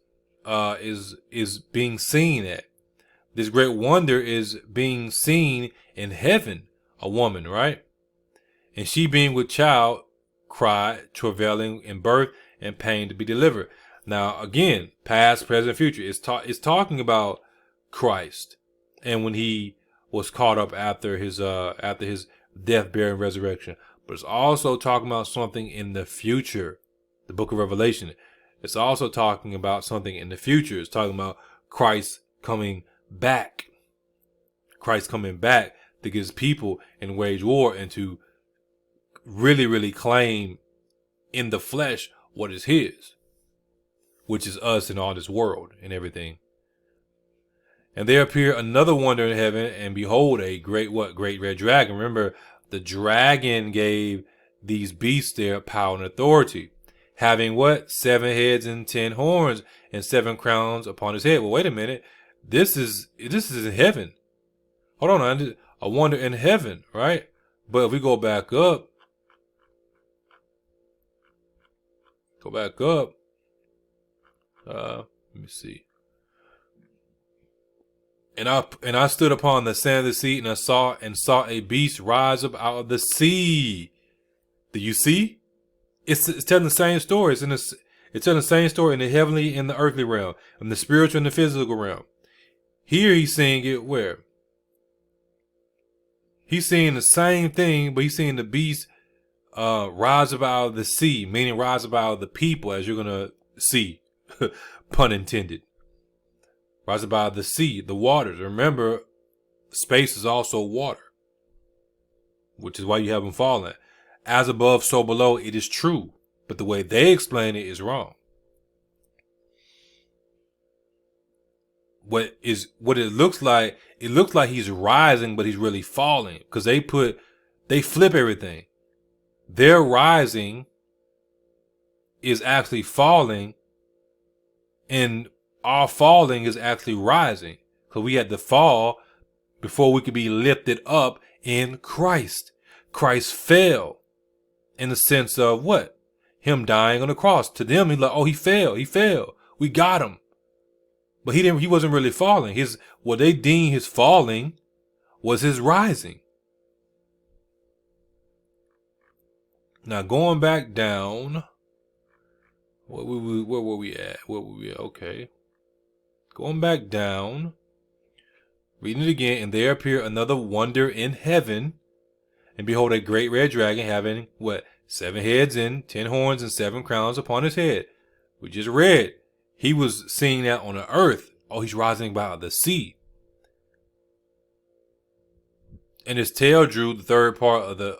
is being seen at. This great wonder is being seen in heaven, a woman, right? And she being with child cried, travailing in birth and pain to be delivered. Now again, past, present, future. It's talking about Christ and when he was caught up after his death, burial, and resurrection. But it's also talking about something in the future. The book of Revelation. It's also talking about something in the future. It's talking about Christ coming back. Christ coming back to get his people and wage war and to really, really claim in the flesh what is his, which is us and all this world and everything. And there appeared another wonder in heaven, and behold, a great red dragon. Remember, the dragon gave these beasts their power and authority, having what? 7 heads and 10 horns and 7 crowns upon his head. Well, wait a minute. This is in heaven. Hold on, a wonder in heaven, right? But if we go back up, let me see. And I stood upon the sand of the sea, and I saw a beast rise up out of the sea. Do you see? It's telling the same story. It's telling the same story in the heavenly and the earthly realm, in the spiritual and the physical realm. Here he's seeing it where? He's seeing the same thing, but he's seeing the beast rise up out of the sea, meaning rise up out of the people, as you're gonna see, pun intended. Rise up out of the sea, the waters. Remember, space is also water, which is why you have them falling. As above, so below. It is true, but the way they explain it is wrong. What it looks like he's rising, but he's really falling, because they flip everything. Their rising is actually falling, and our falling is actually rising, because we had to fall before we could be lifted up in Christ. Christ fell in the sense of what? Him dying on the cross. To them, he's like, oh, he fell. We got him. But he wasn't really falling. What they deemed his falling was his rising. Now going back down, where were we at? Okay. Going back down, reading it again, and there appeared another wonder in heaven, and behold, a great red dragon having what? 7 heads and 10 horns and 7 crowns upon his head. We just read. He was seeing that on the earth. Oh, he's rising out of the sea. And his tail drew the third part of the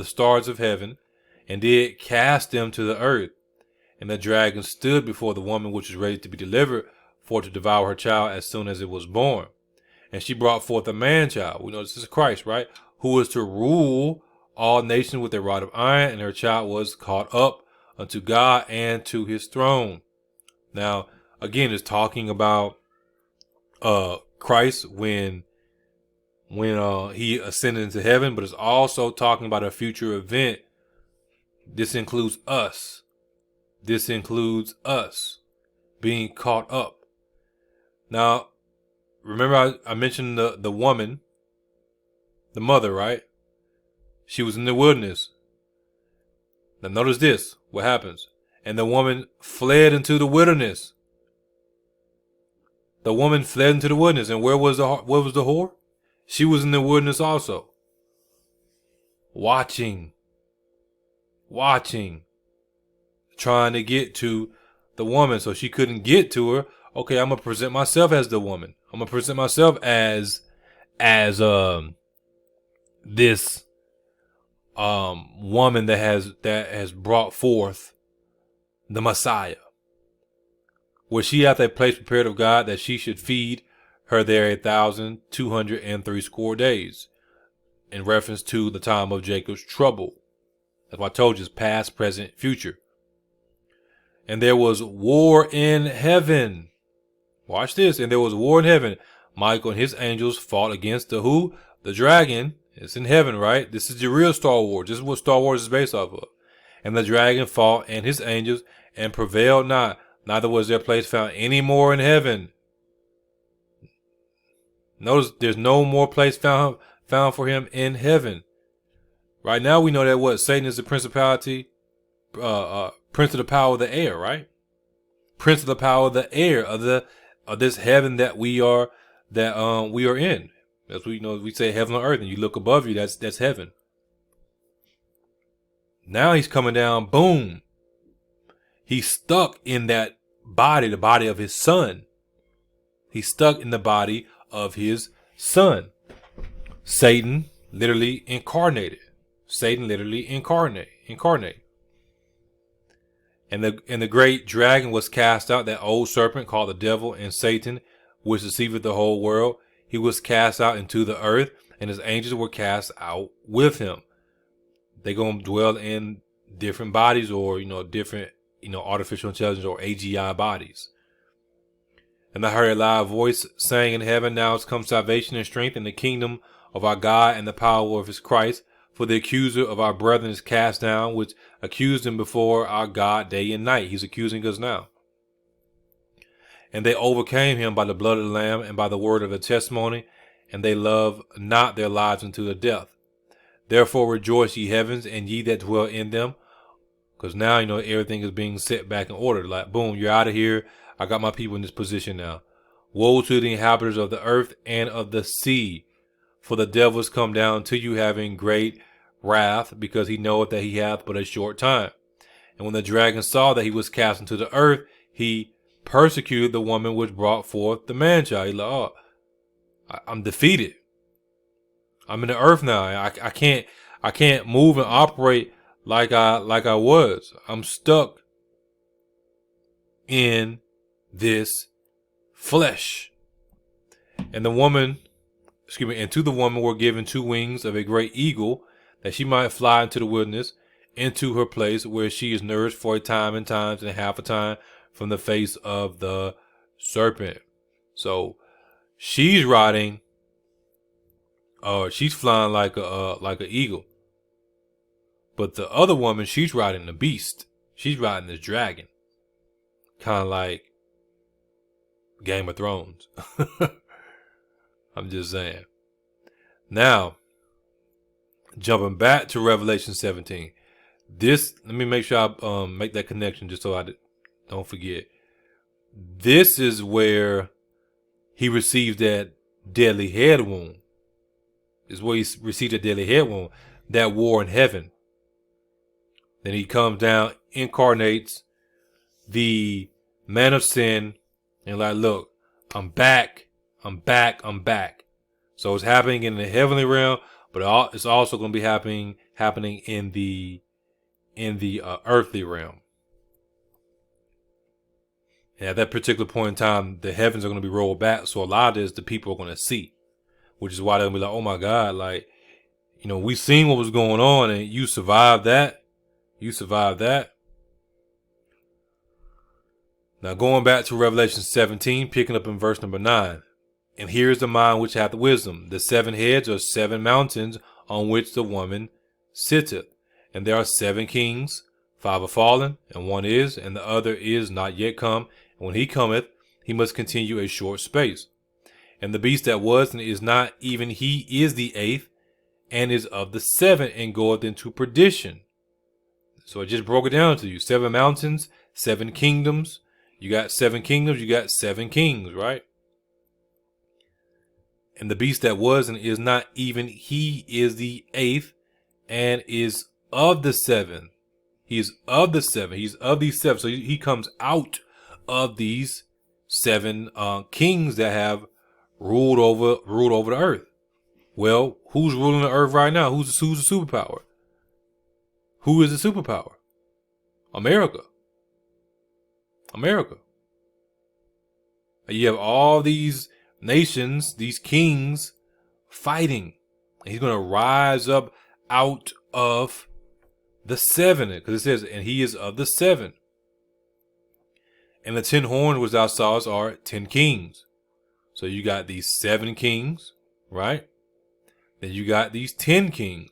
stars of heaven, and did cast them to the earth. And the dragon stood before the woman which was ready to be delivered, for to devour her child as soon as it was born. And she brought forth a man child. We know this is Christ, right? Who was to rule all nations with a rod of iron, and her child was caught up unto God and to his throne. Now, again, it's talking about Christ when he ascended into heaven, but it's also talking about a future event. This includes us. Being caught up. Now, remember I mentioned the woman, the mother, right? She was in the wilderness. Now notice this, what happens. And the woman fled into the wilderness. And where was the whore? She was in the wilderness also. Watching. Trying to get to the woman, so she couldn't get to her. Okay, I'm gonna present myself as the woman. I'm gonna present myself as this woman that has brought forth the Messiah, where she hath a place prepared of God, that she should feed her there 1,260 days, in reference to the time of Jacob's trouble. That's why I told you it's past, present, future. And there was war in heaven. Watch this. And there was war in heaven. Michael and his angels fought against the who? The dragon. It's in heaven, right? This is the real Star Wars. This is what Star Wars is based off of. And the dragon fought and his angels and prevailed not. Neither was their place found any more in heaven. Notice there's no more place found for him in heaven. Right now we know that what? Satan is the principality, prince of the power of the air, right? Prince of the power of the air of this heaven that we are in. That's what we say heaven on earth, and you look above you, that's heaven. Now he's coming down, boom. He's stuck in that body, the body of his son. He's stuck in the body of his son. Satan literally incarnated. Satan literally incarnate. And the great dragon was cast out, that old serpent called the devil and Satan, which deceiveth the whole world. He was cast out into the earth, and his angels were cast out with him. They're going to dwell in different bodies, or, different, artificial intelligence or AGI bodies. And I heard a loud voice saying in heaven, now has come salvation and strength in the kingdom of our God and the power of his Christ. For the accuser of our brethren is cast down, which accused him before our God day and night. He's accusing us now. And they overcame him by the blood of the Lamb and by the word of the testimony, and they love not their lives unto the death. Therefore rejoice, ye heavens, and ye that dwell in them. Because now, everything is being set back in order. Like, boom, you're out of here. I got my people in this position now. Woe to the inhabitants of the earth and of the sea. For the devil is come down to you having great wrath, because he knoweth that he hath but a short time. And when the dragon saw that he was cast into the earth, he persecuted the woman which brought forth the man child. He's like, oh, I'm defeated. I'm in the earth now. I can't move and operate like I was. I'm stuck in this flesh. And to the woman were given 2 wings of a great eagle, that she might fly into the wilderness, into her place where she is nourished for a time and times and a half a time from the face of the serpent. So she's riding, she's flying like an eagle. But the other woman, she's riding the beast. She's riding this dragon. Kind of like Game of Thrones. I'm just saying. Now, jumping back to Revelation 17. Let me make sure I make that connection just so I don't forget. This is where he received that deadly head wound. This is where he received a deadly head wound. That war in heaven. Then he comes down, incarnates the man of sin, and like, look, I'm back. So it's happening in the heavenly realm, but it's also going to be happening in the earthly realm. And at that particular point in time, the heavens are going to be rolled back. So a lot of this, the people are going to see, which is why they'll be like, oh my God, like, we seen what was going on, and you survived that. Now going back to Revelation 17, picking up in verse number 9. And here is the mind which hath wisdom. The 7 heads are 7 mountains on which the woman sitteth. And there are 7 kings, 5 are fallen, and 1 is, and the other is not yet come. And when he cometh, he must continue a short space. And the beast that was and is not, even he is the 8th, and is of the 7, and goeth into perdition. So I just broke it down to you. 7 mountains, 7 kingdoms. You got 7 kingdoms, you got 7 kings, right? And the beast that was and is not, even he is the 8th, and is of the 7. He is of the 7. He's of these 7. So he comes out of these 7 kings that have ruled over the earth. Well, who's ruling the earth right now? Who's the superpower? Who is the superpower? America. You have all these nations, these kings fighting. And he's going to rise up out of the 7. Because it says, and he is of the 7. And the 10 horns which thou sawest are 10 kings. So you got these 7 kings, right? Then you got these 10 kings,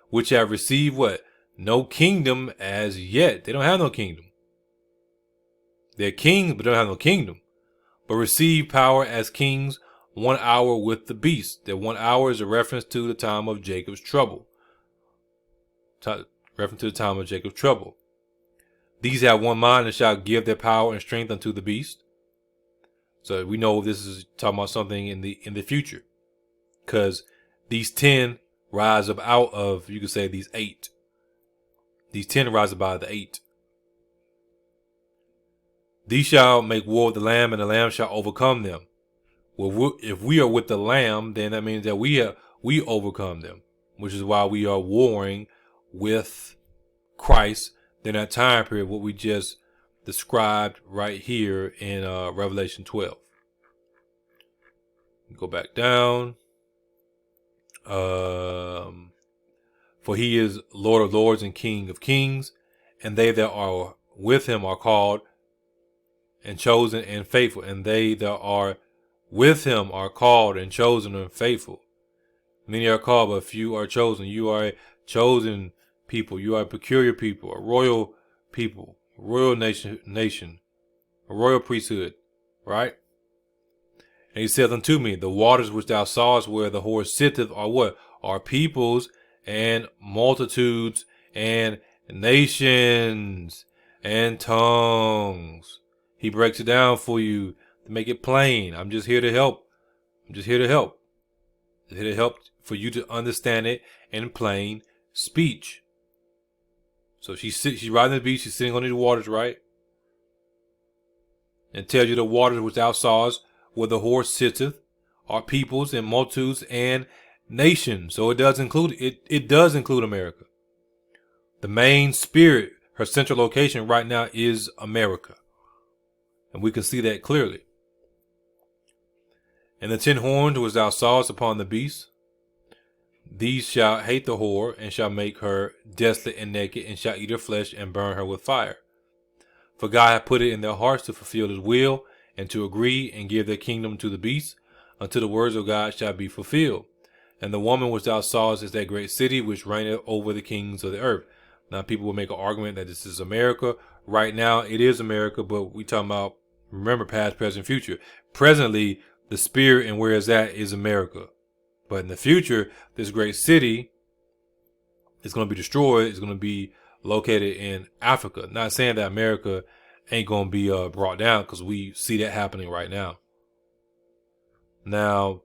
which have received what? No kingdom as yet. They don't have no kingdom. They're kings, but they don't have no kingdom. But receive power as kings 1 hour with the beast. That 1 hour is a reference to the time of Jacob's trouble. These have one mind and shall give their power and strength unto the beast. So we know this is talking about something in the future. Because these 10 rise up out of, you could say, these 8. These 10 rise up out of the 8. These shall make war with the Lamb, and the Lamb shall overcome them. Well, if we are with the Lamb, then that means that we overcome them, which is why we are warring with Christ in that time period, what we just described right here in Revelation 12. Go back down. For he is Lord of lords and King of kings, and they that are with him are called and chosen and faithful, and they that are with him are called and chosen and faithful. Many are called, but few are chosen. You are a chosen people. You are a peculiar people, a royal people, a royal nation, a royal priesthood, right? And he saith unto me, the waters which thou sawest where the horse sitteth are what? Are peoples and multitudes and nations and tongues. He breaks it down for you to make it plain. I'm just here to help. I'm just here to help. I'm here to help for you to understand it in plain speech. So she's riding the beach. She's sitting on these waters, right? And tells you the waters which thou sawest where the horse sitteth are peoples and multitudes and nations. So it does include it does include America. The main spirit, her central location right now is America. And we can see that clearly. And the 10 horns which thou sawest upon the beast, these shall hate the whore, and shall make her desolate and naked, and shall eat her flesh, and burn her with fire. For God hath put it in their hearts to fulfill his will, and to agree, and give their kingdom to the beast, until the words of God shall be fulfilled. And the woman which thou sawest is that great city, which reigneth over the kings of the earth. Now people will make an argument that this is America. Right now it is America, but we talking about, remember, past, present, future. Presently, the spirit and where it's at is America. But in the future, this great city is going to be destroyed. It's going to be located in Africa. Not saying that America ain't going to be brought down, because we see that happening right now. Now,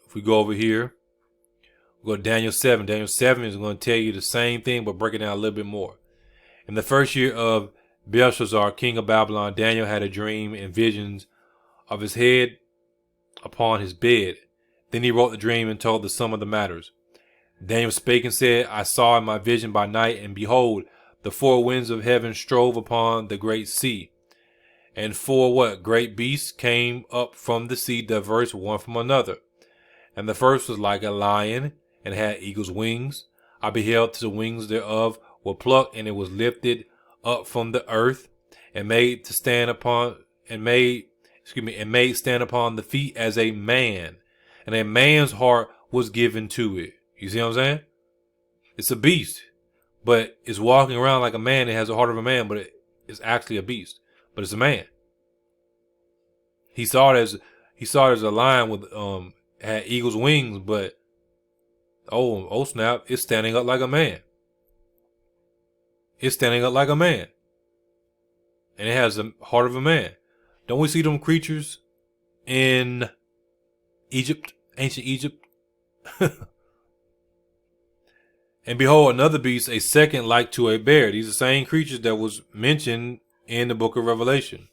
if we go over here, we go to Daniel 7. Daniel 7 is going to tell you the same thing, but break it down a little bit more. In the first year of Belshazzar, king of Babylon, Daniel had a dream and visions of his head upon his bed. Then he wrote the dream and told the sum of the matters. Daniel spake and said, I saw in my vision by night, and behold, the 4 winds of heaven strove upon the great sea. And 4 what? Great beasts came up from the sea, diverse one from another. And the first was like a lion, and had eagle's wings. I beheld till the wings thereof were plucked, and it was lifted up from the earth, and made stand upon the feet as a man. And a man's heart was given to it. You see what I'm saying? It's a beast, but it's walking around like a man. It has the heart of a man, but it's actually a beast. But it's a man. He saw it as a lion with had eagle's wings, but oh snap! It's standing up like a man. It's standing up like a man, and it has the heart of a man. Don't we see them creatures in Egypt, ancient Egypt? And behold, another beast, a second like to a bear. These are the same creatures that was mentioned in the book of Revelation.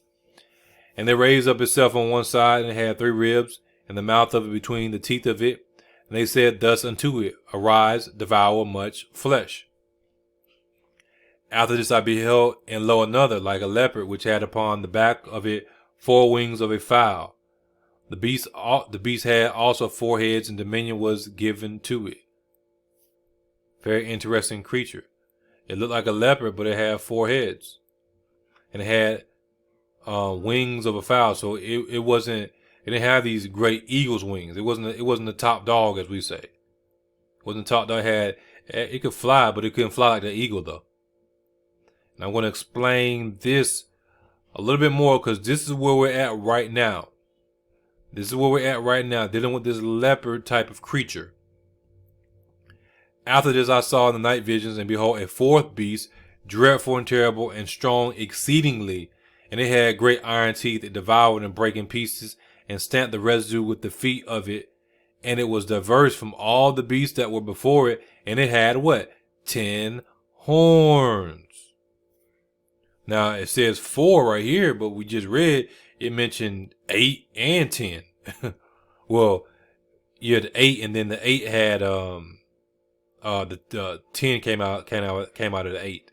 And they raised up itself on one side, and it had 3 ribs, and the mouth of it between the teeth of it. And they said thus unto it, Arise, devour much flesh. After this I beheld, and lo, another, like a leopard, which had upon the back of it 4 wings of a fowl. The beast had also 4 heads, and dominion was given to it. Very interesting creature. It looked like a leopard, but it had 4 heads, and it had wings of a fowl. So it didn't have these great eagle's wings. It wasn't the top dog, as we say. It wasn't the top dog. It could fly, but it couldn't fly like the eagle, though. And I'm going to explain this a little bit more, because this is where we're at right now. This is where we're at right now, dealing with this leopard type of creature. After this I saw in the night visions, and behold, a 4th beast, dreadful and terrible and strong exceedingly. And it had great iron teeth. It devoured and brake in pieces, and stamped the residue with the feet of it. And it was diverse from all the beasts that were before it. And it had what? 10 horns. Now it says 4 right here, but we just read it mentioned 8 and 10. Well, you had the 8, and then the 8 had the 10 came out of the 8.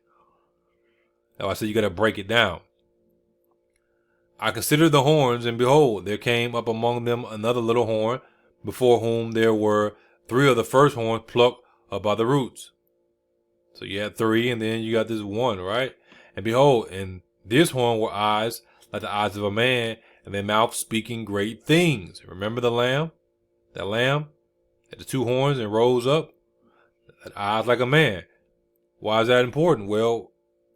Now I said you got to break it down. I considered the horns, and behold, there came up among them another little horn, before whom there were 3 of the first horns plucked up by the roots. So you had 3, and then you got this 1, right? And behold, in this horn were eyes like the eyes of a man, and their mouth speaking great things. Remember the lamb? That lamb had the 2 horns and rose up, had eyes like a man. Why is that important? Well,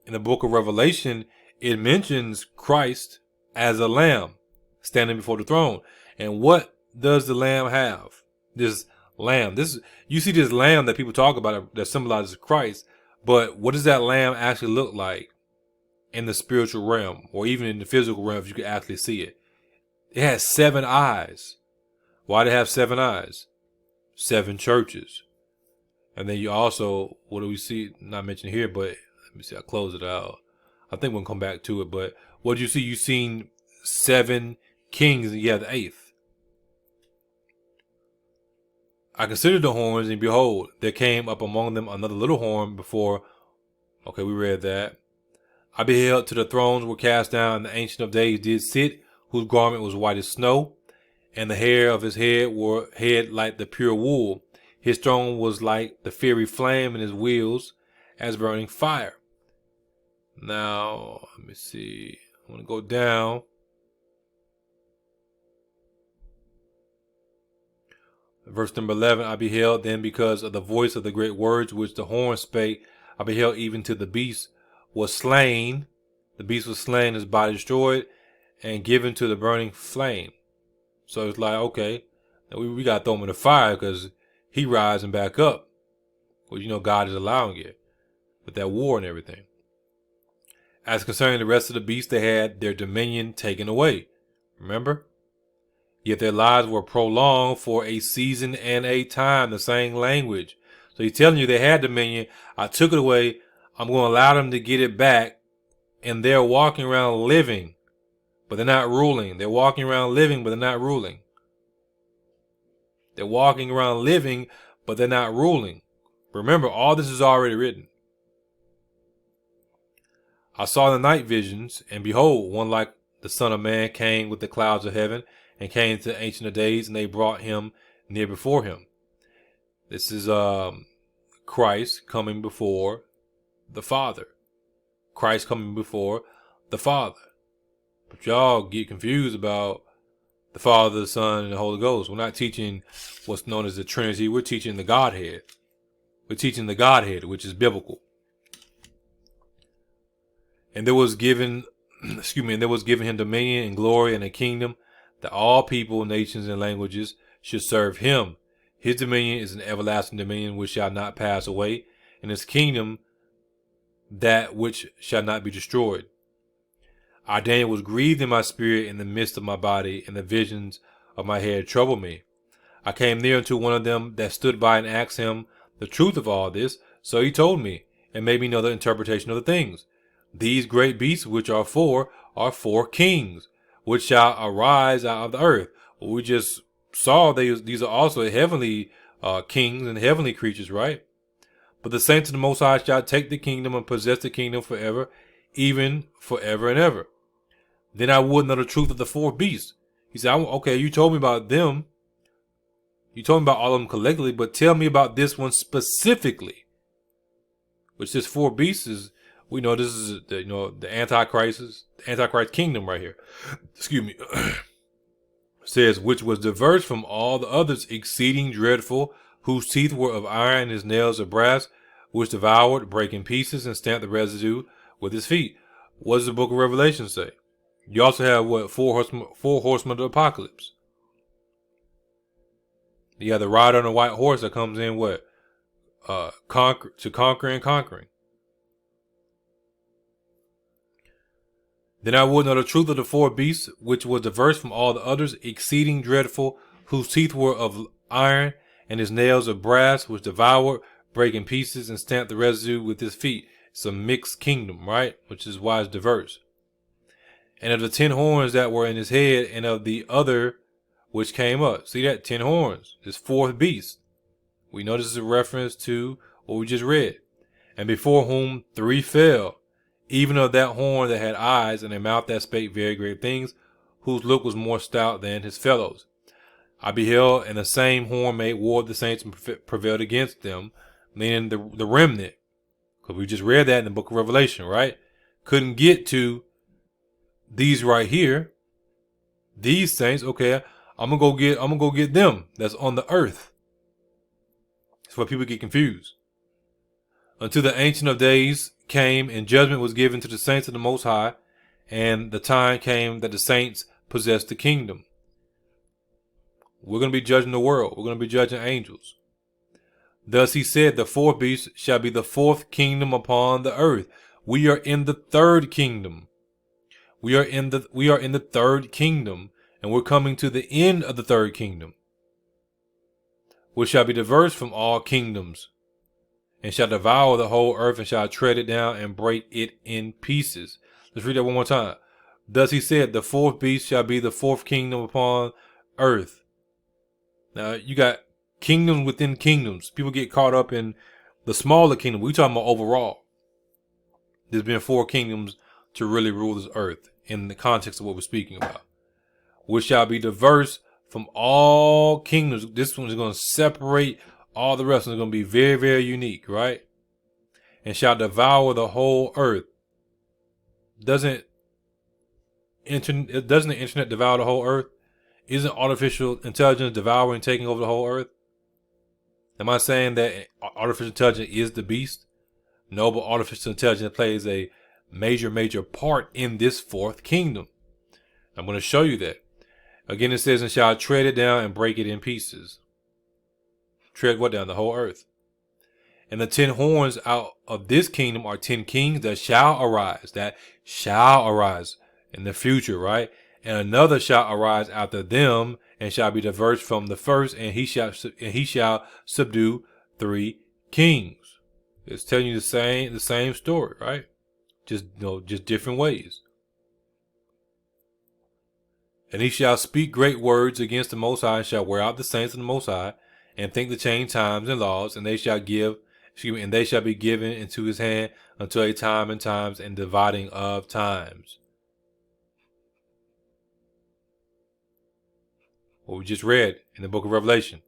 in the book of Revelation, it mentions Christ as a lamb standing before the throne. And what does the lamb have? This lamb. You see this lamb that people talk about that symbolizes Christ, but what does that lamb actually look like in the spiritual realm, or even in the physical realm if you could actually see it? It has 7 eyes. Why do it have 7 eyes? 7 churches. And then you also, what do we see? Not mentioned here, but let me see, I'll close it out. I think we'll come back to it, but what do you see? You've seen 7 kings, and you have the 8th. I considered the horns, and behold, there came up among them another little horn before. Okay, we read that. I beheld till the thrones were cast down, and the Ancient of Days did sit, whose garment was white as snow, and the hair of his head were like the pure wool. His throne was like the fiery flame, and his wheels as burning fire. Now, let me see. I want to go down. Verse number 11, I beheld then because of the voice of the great words which the horn spake, I beheld even till the beast was slain. The beast was slain, his body destroyed, and given to the burning flame. So it's like, okay, we got to throw him in the fire because he rising back up. Well, you know, God is allowing it with that war and everything. As concerning the rest of the beasts, they had their dominion taken away. Remember? Yet their lives were prolonged for a season and a time, the same language. So he's telling you they had dominion. I took it away. I'm going to allow them to get it back. And they're walking around living, but they're not ruling. They're walking around living, but they're not ruling. They're walking around living, but they're not ruling. Remember, all this is already written. I saw the night visions, and behold, one like the Son of Man came with the clouds of heaven, and came to the Ancient of Days, and they brought him near before him. This is Christ coming before the Father. Christ coming before the Father. But y'all get confused about the Father, the Son, and the Holy Ghost. We're not teaching what's known as the Trinity. We're teaching the Godhead. We're teaching the Godhead, which is biblical. And there was given, him dominion and glory and a kingdom, that all people, nations, and languages should serve him. His dominion is an everlasting dominion which shall not pass away, and his kingdom that which shall not be destroyed. I, Daniel, was grieved in my spirit in the midst of my body, and the visions of my head troubled me. I came near unto one of them that stood by, and asked him the truth of all this. So he told me, and made me know the interpretation of the things. These great beasts which are 4 kings, which shall arise out of the earth. Well, we just saw these are also heavenly kings and heavenly creatures, right? But the saints of the Most High shall take the kingdom and possess the kingdom forever, even forever and ever. Then I would know the truth of the 4 beasts. He said, okay, you told me about them. You told me about all of them collectively, but tell me about this one specifically. Which this 4 beasts is, we know this is the Antichrist kingdom right here. Excuse me. Says, which was diverse from all the others, exceeding dreadful, whose teeth were of iron and his nails of brass, which devoured, brake in pieces, and stamped the residue with his feet. What does the book of Revelation say? You also have 4 horsemen of the apocalypse. You have the rider on a white horse that comes in conquering. Then I would know the truth of the 4 beasts, which was diverse from all the others, exceeding dreadful, whose teeth were of iron, and his nails of brass, which devoured, brake in pieces, and stamped the residue with his feet. It's a mixed kingdom, right? Which is why it's diverse. and of the 10 horns that were in his head, and of the other which came up. See that? 10 horns. This fourth beast. We know this is a reference to what we just read. And before whom 3 fell, even of that horn that had eyes, and a mouth that spake very great things, whose look was more stout than his fellows. I beheld, and the same horn made war of the saints and prevailed against them, meaning the remnant. Because we just read that in the book of Revelation, right? Couldn't get to these right here. These saints, okay, I'm gonna go get them that's on the earth. That's why people get confused. Until the Ancient of Days came, and judgment was given to the saints of the Most High, and the time came that the saints possessed the kingdom. We're going to be judging the world. We're going to be judging angels. Thus he said, the fourth beast shall be the fourth kingdom upon the earth. We are in the third kingdom. We are in the third kingdom, and we're coming to the end of the third kingdom, which shall be diverse from all kingdoms, and shall devour the whole earth, and shall tread it down and break it in pieces. Let's read that one more time. Thus he said, the fourth beast shall be the fourth kingdom upon earth. Now, you got kingdoms within kingdoms. People get caught up in the smaller kingdom. We're talking about overall. There's been 4 kingdoms to really rule this earth in the context of what we're speaking about. Which shall be diverse from all kingdoms. This one is going to separate all the rest. It's going to be very, very unique, right? And shall devour the whole earth. Doesn't the internet devour the whole earth? Isn't artificial intelligence devouring, taking over the whole earth? Am I saying that artificial intelligence is the beast? No, but artificial intelligence plays a major part in this fourth kingdom. I'm going to show you that. Again, it says, and shall tread it down and break it in pieces. Tread what down? The whole earth. And the 10 horns out of this kingdom are 10 kings that shall arise. That shall arise in the future, right? And another shall arise after them, and shall be diverse from the first, and he shall subdue 3 kings. It's telling you the same story, right? Just different ways. And he shall speak great words against the Most High, and shall wear out the saints of the Most High, and think to change times and laws, and they shall be given into his hand until a time and times and dividing of times. What we just read in the book of Revelation.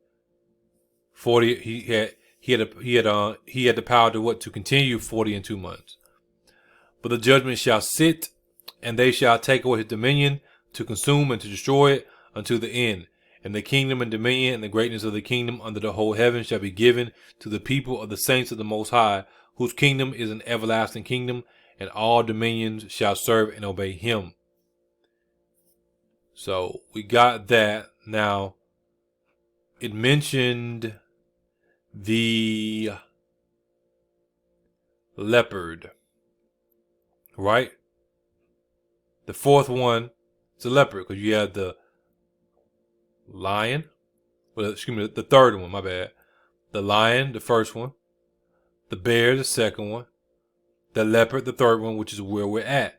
40, he had the power to continue 40 and 2 months. But the judgment shall sit, and they shall take away his dominion, to consume and to destroy it unto the end. And the kingdom and dominion and the greatness of the kingdom under the whole heaven shall be given to the people of the saints of the Most High, whose kingdom is an everlasting kingdom, and all dominions shall serve and obey him. So we got that. Now, it mentioned the leopard, right? The fourth one is a leopard, because you had the lion. Well, excuse me, the third one, my bad. The lion, the first one. The bear, the second one. The leopard, the third one, which is where we're at.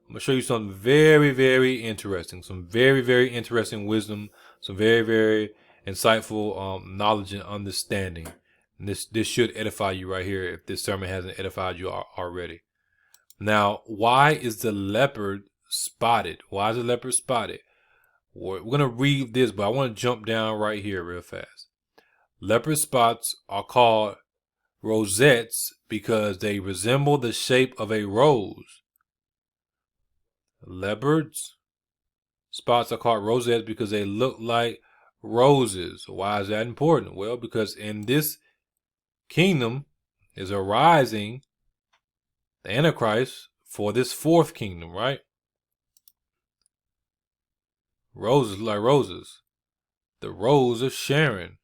I'm going to show you something very, very interesting. Some very, very interesting wisdom. Some very, very insightful knowledge and understanding. And this should edify you right here if this sermon hasn't edified you already. Now, why is the leopard spotted? Why is the leopard spotted? We're going to read this, but I want to jump down right here real fast. Leopard spots are called rosettes because they resemble the shape of a rose. Leopards spots are called rosettes because they look like roses. Why is that important? Well, because in this kingdom is arising the Antichrist for this fourth kingdom, right? Roses like roses. The rose of Sharon.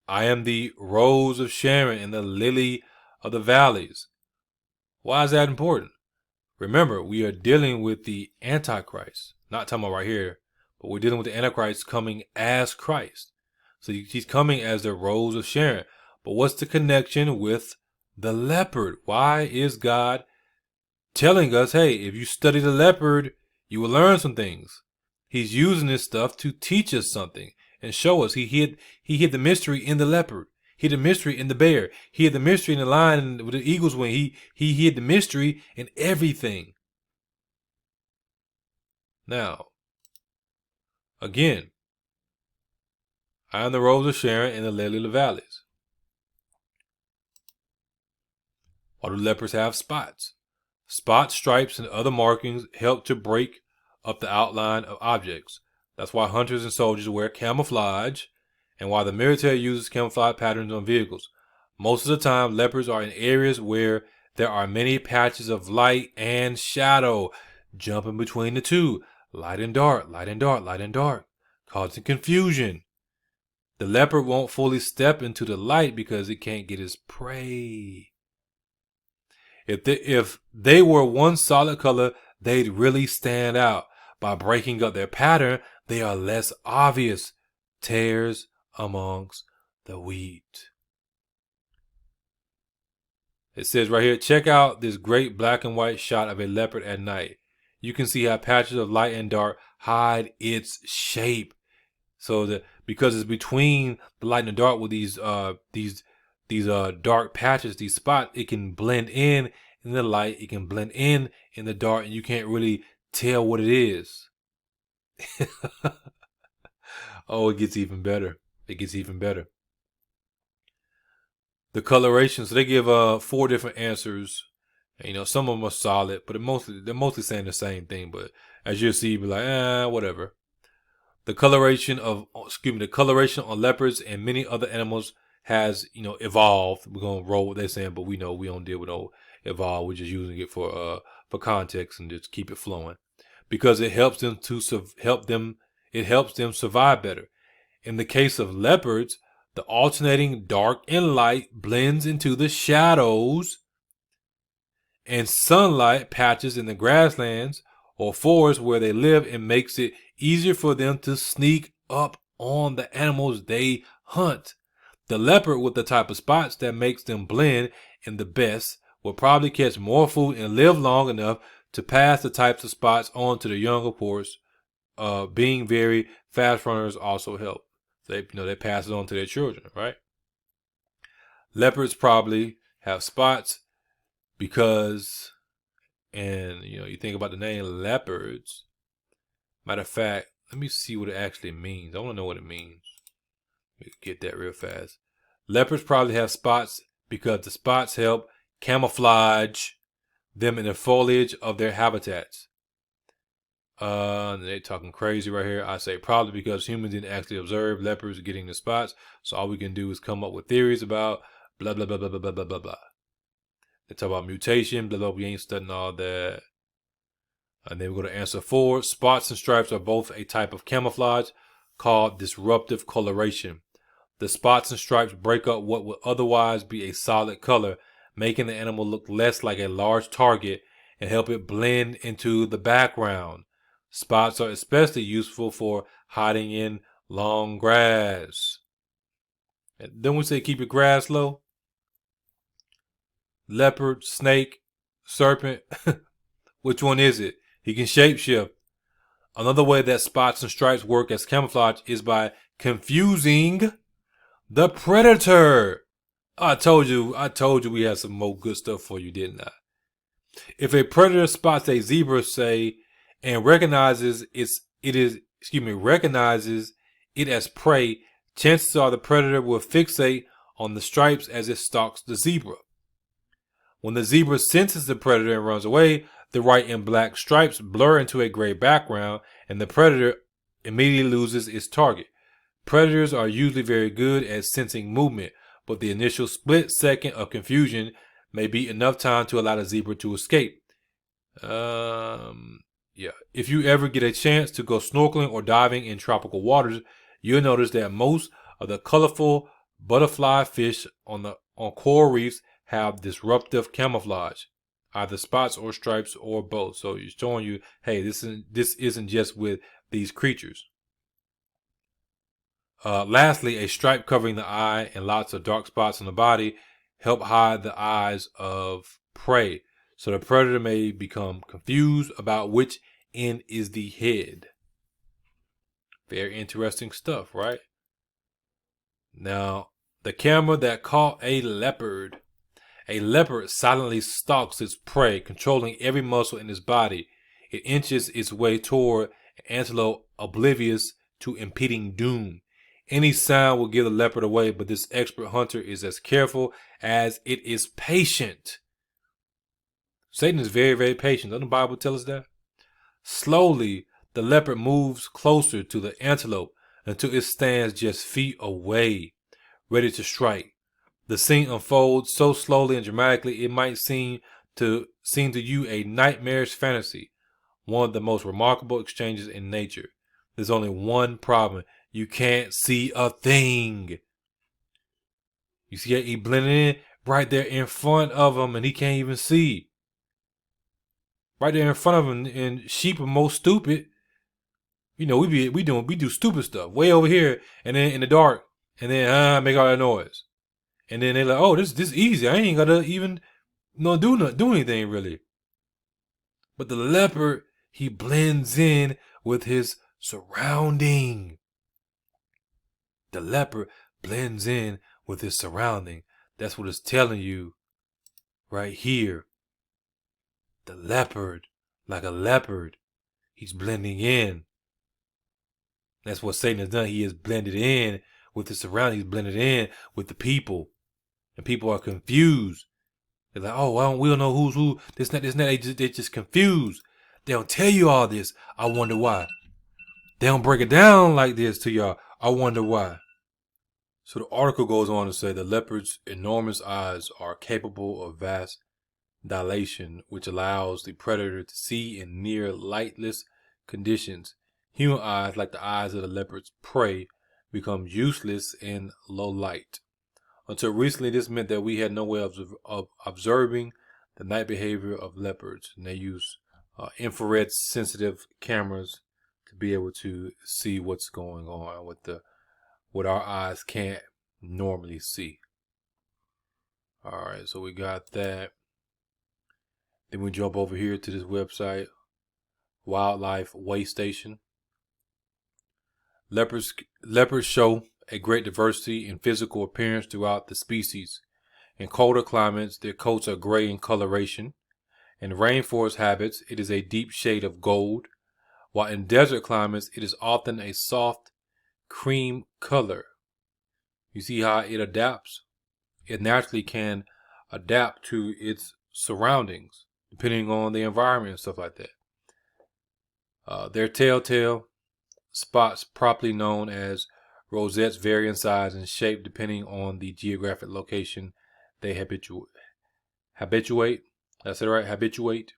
I am the rose of Sharon and the lily of the valleys. Why is that important? Remember, we are dealing with the Antichrist. Not talking about right here, but we're dealing with the Antichrist coming as Christ. So he's coming as the rose of Sharon. But what's the connection with the leopard? Why is God telling us, hey, if you study the leopard, you will learn some things. He's using this stuff to teach us something and show us. He hid the mystery in the leopard. He hid the mystery in the bear. He hid the mystery in the lion with the eagle's wing. He hid the mystery in everything. Now, again, I am the rose of Sharon and the lily of the valleys. Why do leopards have spots? Spots, stripes, and other markings help to break up the outline of objects. That's why hunters and soldiers wear camouflage, and why the military uses camouflage patterns on vehicles. Most of the time, leopards are in areas where there are many patches of light and shadow, jumping between the two, light and dark, light and dark, light and dark, causing confusion. The leopard won't fully step into the light because it can't get its prey. If they were one solid color, they'd really stand out. By breaking up their pattern, they are less obvious. Tares amongst the wheat. It says right here, check out this great black and white shot of a leopard at night. You can see how patches of light and dark hide its shape. So because it's between the light and the dark with these dark patches, these spots, it can blend in the light, it can blend in the dark, and you can't really tell what it is. Oh, it gets even better. It gets even better. The coloration. So they give 4 different answers. And, some of them are solid, but they're mostly saying the same thing. But as you'll see, you'll be like, whatever. The coloration on leopards and many other animals has, evolved. We're gonna roll what they're saying, but we know we don't deal with no evolve. We're just using it for context and just keep it flowing, because it helps them survive better. In the case of leopards, the alternating dark and light blends into the shadows and sunlight patches in the grasslands or forests where they live, and makes it easier for them to sneak up on the animals they hunt. The leopard, with the type of spots that makes them blend in the best, will probably catch more food and live long enough to pass the types of spots on to the younger ports. Being very fast runners also help. They pass it on to their children, right? Leopards probably have spots because, and you think about the name leopards. Matter of fact, let me see what it actually means. I want to know what it means. Let me get that real fast. Leopards probably have spots because the spots help camouflage them in the foliage of their habitats. They're talking crazy right here. I say probably because humans didn't actually observe leopards getting the spots, so all we can do is come up with theories about blah blah blah blah blah blah blah blah. They talk about mutation, blah blah. We ain't studying all that. And then we're going to answer 4. Spots and stripes are both a type of camouflage called disruptive coloration. The spots and stripes break up what would otherwise be a solid color, making the animal look less like a large target and help it blend into the background. Spots are especially useful for hiding in long grass. And then we say keep your grass low. Leopard, snake, serpent. Which one is it? He can shapeshift. Another way that spots and stripes work as camouflage is by confusing the predator. I told you we had some more good stuff for you, didn't I? If a predator spots a zebra, say, and recognizes it as prey, chances are the predator will fixate on the stripes as it stalks the zebra. When the zebra senses the predator and runs away, the white and black stripes blur into a gray background, and the predator immediately loses its target. Predators are usually very good at sensing movement, but the initial split second of confusion may be enough time to allow the zebra to escape. If you ever get a chance to go snorkeling or diving in tropical waters, you'll notice that most of the colorful butterfly fish on coral reefs have disruptive camouflage, either spots or stripes or both. So it's showing you, hey, this isn't just with these creatures. Lastly, a stripe covering the eye and lots of dark spots on the body help hide the eyes of prey. so the predator may become confused about which end is the head. Very interesting stuff, right? Now, the camera that caught a leopard. A leopard silently stalks its prey, controlling every muscle in its body. It inches its way toward an antelope, oblivious to impending doom. Any sound will give the leopard away, but this expert hunter is as careful as it is patient. Satan is very, very patient. Doesn't the Bible tell us that? Slowly, the leopard moves closer to the antelope until it stands just feet away, ready to strike. The scene unfolds so slowly and dramatically it might seem to you a nightmarish fantasy, one of the most remarkable exchanges in nature. There's only one problem. You can't see a thing. You see he blended in right there in front of him and he can't even see. Right there in front of him, and sheep are most stupid. You know, we do stupid stuff way over here and then in the dark and then make all that noise. And then they're like, oh, this easy. I ain't gotta even do anything really. But the leopard, he blends in with his surrounding. The leopard blends in with his surrounding. That's what it's telling you right here. The leopard, like a leopard, he's blending in. That's what Satan has done. He has blended in with his surroundings. He's blended in with the people. And people are confused. They're like, oh, we don't know who's who. This, that, this, that. They're just confused. They don't tell you all this. I wonder why. They don't break it down like this to y'all. I wonder why. So the article goes on to say the leopard's enormous eyes are capable of vast dilation, which allows the predator to see in near lightless conditions. Human eyes, like the eyes of the leopard's prey, become useless in low light. Until recently, this meant that we had no way of observing the night behavior of leopards. And they use infrared sensitive cameras to be able to see what's going on with what our eyes can't normally see. All right, so we got that. Then we jump over here to this website, Wildlife Way Station. Leopards show a great diversity in physical appearance throughout the species. In colder climates, their coats are gray in coloration. In rainforest habits, it is a deep shade of gold, while in desert climates, it is often a soft cream color. You see how it adapts? It naturally can adapt to its surroundings, depending on the environment and stuff like that. Their telltale spots, properly known as rosettes, vary in size and shape depending on the geographic location they habituate. That's it, right? Habituate.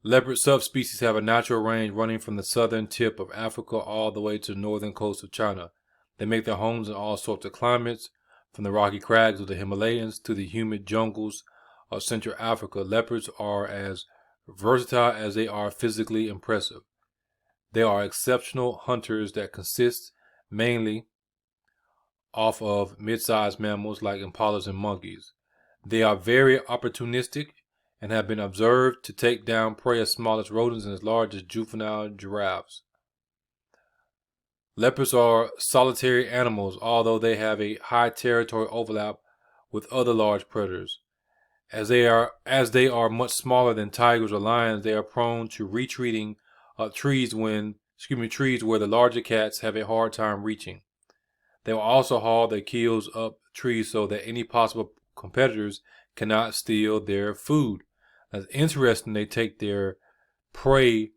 Leopard subspecies have a natural range running from the southern tip of Africa all the way to the northern coast of China. They make their homes in all sorts of climates, from the rocky crags of the Himalayas to the humid jungles of Central Africa. Leopards are as versatile as they are physically impressive. They are exceptional hunters that consist mainly off of mid-sized mammals like impalas and monkeys. They are very opportunistic and have been observed to take down prey as small as rodents and as large as juvenile giraffes. Leopards are solitary animals, although they have a high territory overlap with other large predators. As they are much smaller than tigers or lions, they are prone to retreating trees where the larger cats have a hard time reaching. They will also haul their keels up trees so that any possible competitors cannot steal their food. That's interesting. They take their prey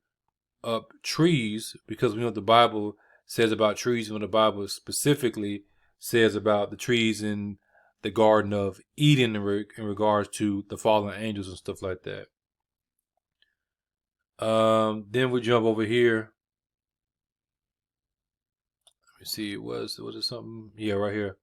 up trees because we know what the Bible says about trees. When the Bible specifically says about the trees in the Garden of Eden in regards to the fallen angels and stuff like that. Then we jump over here. Let me see. Was it something? Yeah, right here.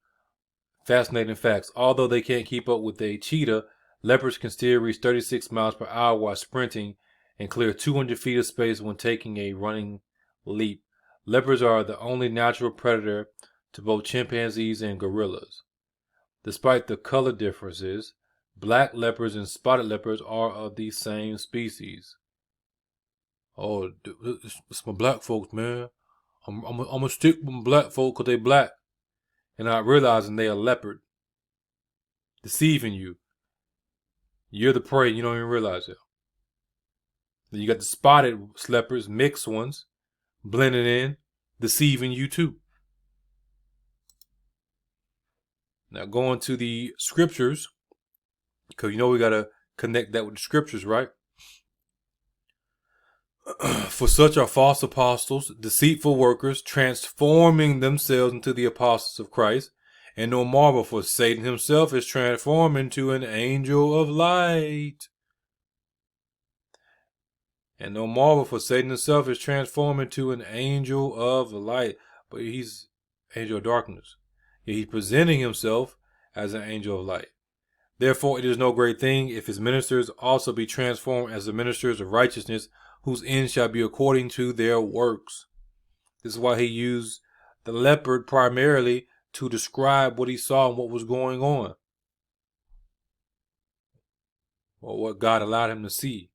Fascinating facts. Although they can't keep up with a cheetah, leopards can still reach 36 miles per hour while sprinting and clear 200 feet of space when taking a running leap. Leopards are the only natural predator to both chimpanzees and gorillas. Despite the color differences, Black leopards and spotted leopards are of the same species. Oh, it's my black folks, man. I'm gonna stick with my black folk because they black. And not realizing they a leopard. Deceiving you. You're the prey, you don't even realize it. Then you got the spotted leopards, mixed ones, blending in, deceiving you too. Now going to the scriptures, because you know we got to connect that with the scriptures, right? For such are false apostles, deceitful workers, transforming themselves into the apostles of Christ. And no marvel, for Satan himself is transformed into an angel of light. And no marvel, for Satan himself is transformed into an angel of light. But he's angel of darkness. Yet he's presenting himself as an angel of light. Therefore, it is no great thing if his ministers also be transformed as the ministers of righteousness, whose end shall be according to their works. This is why he used the leopard primarily to describe what he saw and what was going on, or what God allowed him to see.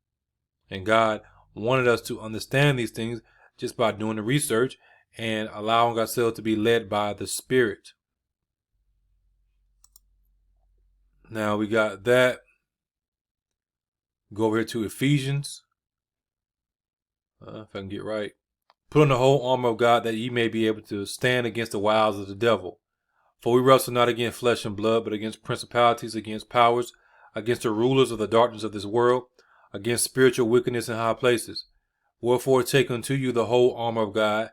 And God wanted us to understand these things just by doing the research and allowing ourselves to be led by the Spirit. Now we got that. Go over here to Ephesians. If I can get right. Put on the whole armor of God that ye may be able to stand against the wiles of the devil. For we wrestle not against flesh and blood, but against principalities, against powers, against the rulers of the darkness of this world, against spiritual wickedness in high places. Wherefore take unto you the whole armor of God,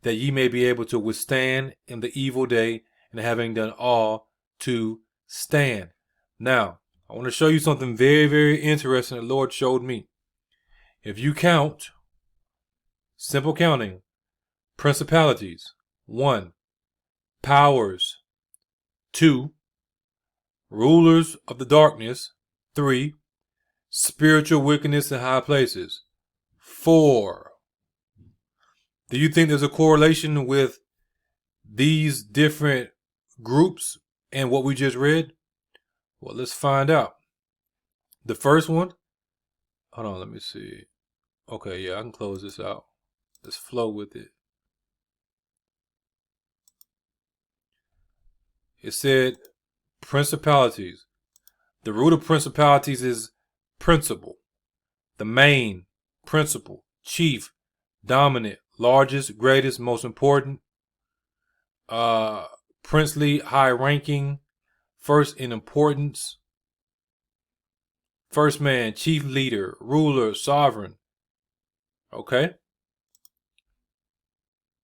that ye may be able to withstand in the evil day, and having done all, to stand. Now, I want to show you something very, very interesting the Lord showed me. If you count, simple counting, principalities, 1, powers, 2, rulers of the darkness, 3, spiritual wickedness in high places, 4. Do you think there's a correlation with these different groups and what we just read? Well, let's find out. The first one, hold on, let me see. Okay, yeah, I can close this out. Let's flow with it. It said principalities. The root of principalities is principal. The main, principal, chief, dominant, largest, greatest, most important, princely, high ranking, first in importance, first man, chief leader, ruler, sovereign. Okay?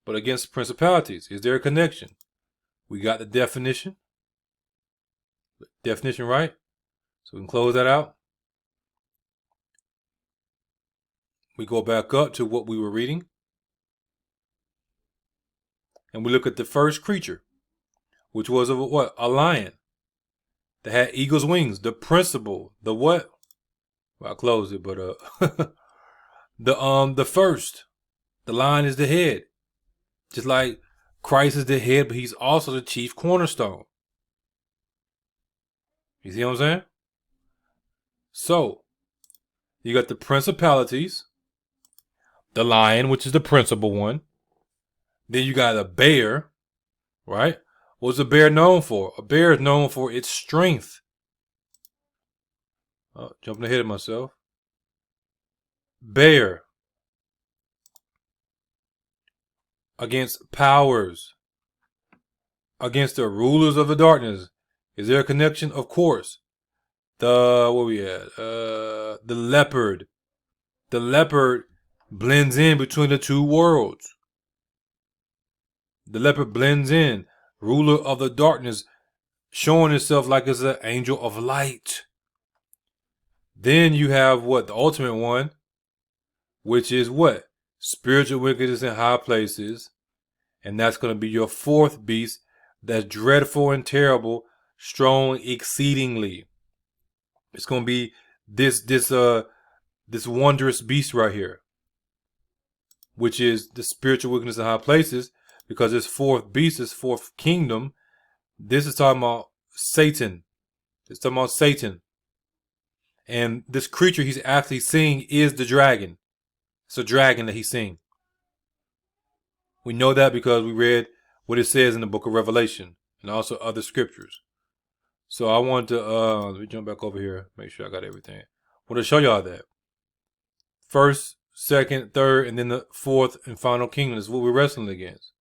But against principalities, is there a connection? We got the definition. Definition, right? So we can close that out. We go back up to what we were reading. And we look at the first creature, which was of what? A lion. That had eagle's wings. The principal. The what? Well, I closed it, but the first. The lion is the head. Just like Christ is the head, but he's also the chief cornerstone. You see what I'm saying? So, you got the principalities, the lion, which is the principal one. Then you got a bear, right? What's a bear known for? A bear is known for its strength. Oh, jumping ahead of myself. Bear. Against powers. Against the rulers of the darkness. Is there a connection? Of course. Where we at? The leopard. The leopard blends in between the two worlds. The leopard blends in. Ruler of the darkness, showing itself like it's an angel of light. Then you have what? The ultimate one, which is what? Spiritual wickedness in high places. And that's going to be your fourth beast. That's dreadful and terrible, strong exceedingly. It's going to be this wondrous beast right here, which is the spiritual wickedness in high places, because this fourth beast, this fourth kingdom, this is talking about Satan. It's talking about Satan. And this creature he's actually seeing is the dragon. It's a dragon that he's seeing. We know that because we read what it says in the book of Revelation and also other scriptures. So I want to, let me jump back over here, make sure I got everything. I want to show y'all that. First, second, third, and then the fourth and final kingdom is what we're wrestling against.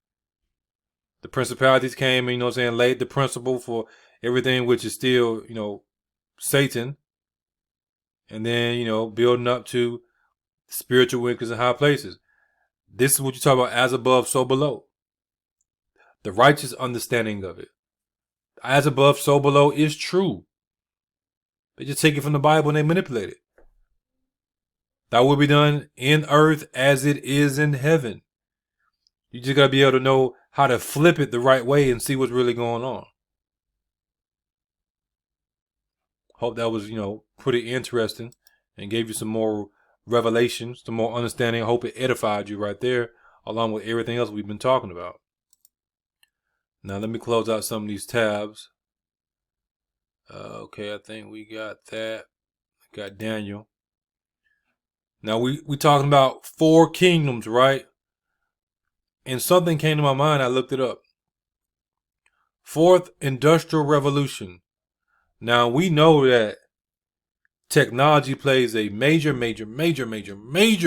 The principalities came and, you know what I'm saying, laid the principle for everything, which is still, you know, Satan. And then, you know, building up to spiritual wickedness in high places. This is what you talk about, as above, so below. The righteous understanding of it. As above, so below is true. They just take it from the Bible and they manipulate it. That will be done in earth as it is in heaven. You just got to be able to know how to flip it the right way and see what's really going on. Hope that was, you know, pretty interesting and gave you some more revelations, some more understanding. I hope it edified you right there, along with everything else we've been talking about. Now, let me close out some of these tabs. Okay, I think we got that. Got Daniel. Now, we talking about 4 kingdoms, right? And something came to my mind. I looked it up. 4th Industrial Revolution. Now, we know that technology plays a major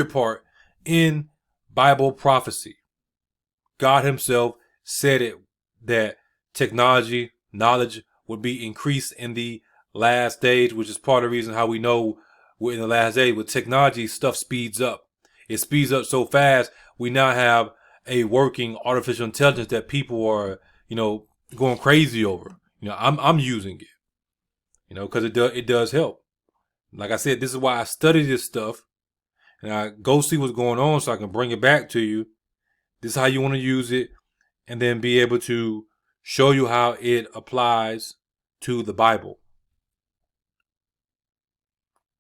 part in Bible prophecy. God himself said it, that technology, knowledge would be increased in the last days, which is part of the reason how we know we're in the last days. With technology, stuff speeds up. It speeds up so fast, we now have a working artificial intelligence that people are, you know, going crazy over. You know, I'm using it, you know, because it does help. Like I said, this is why I study this stuff and I go see what's going on so I can bring it back to you. This is how you want to use it, and then be able to show you how it applies to the Bible.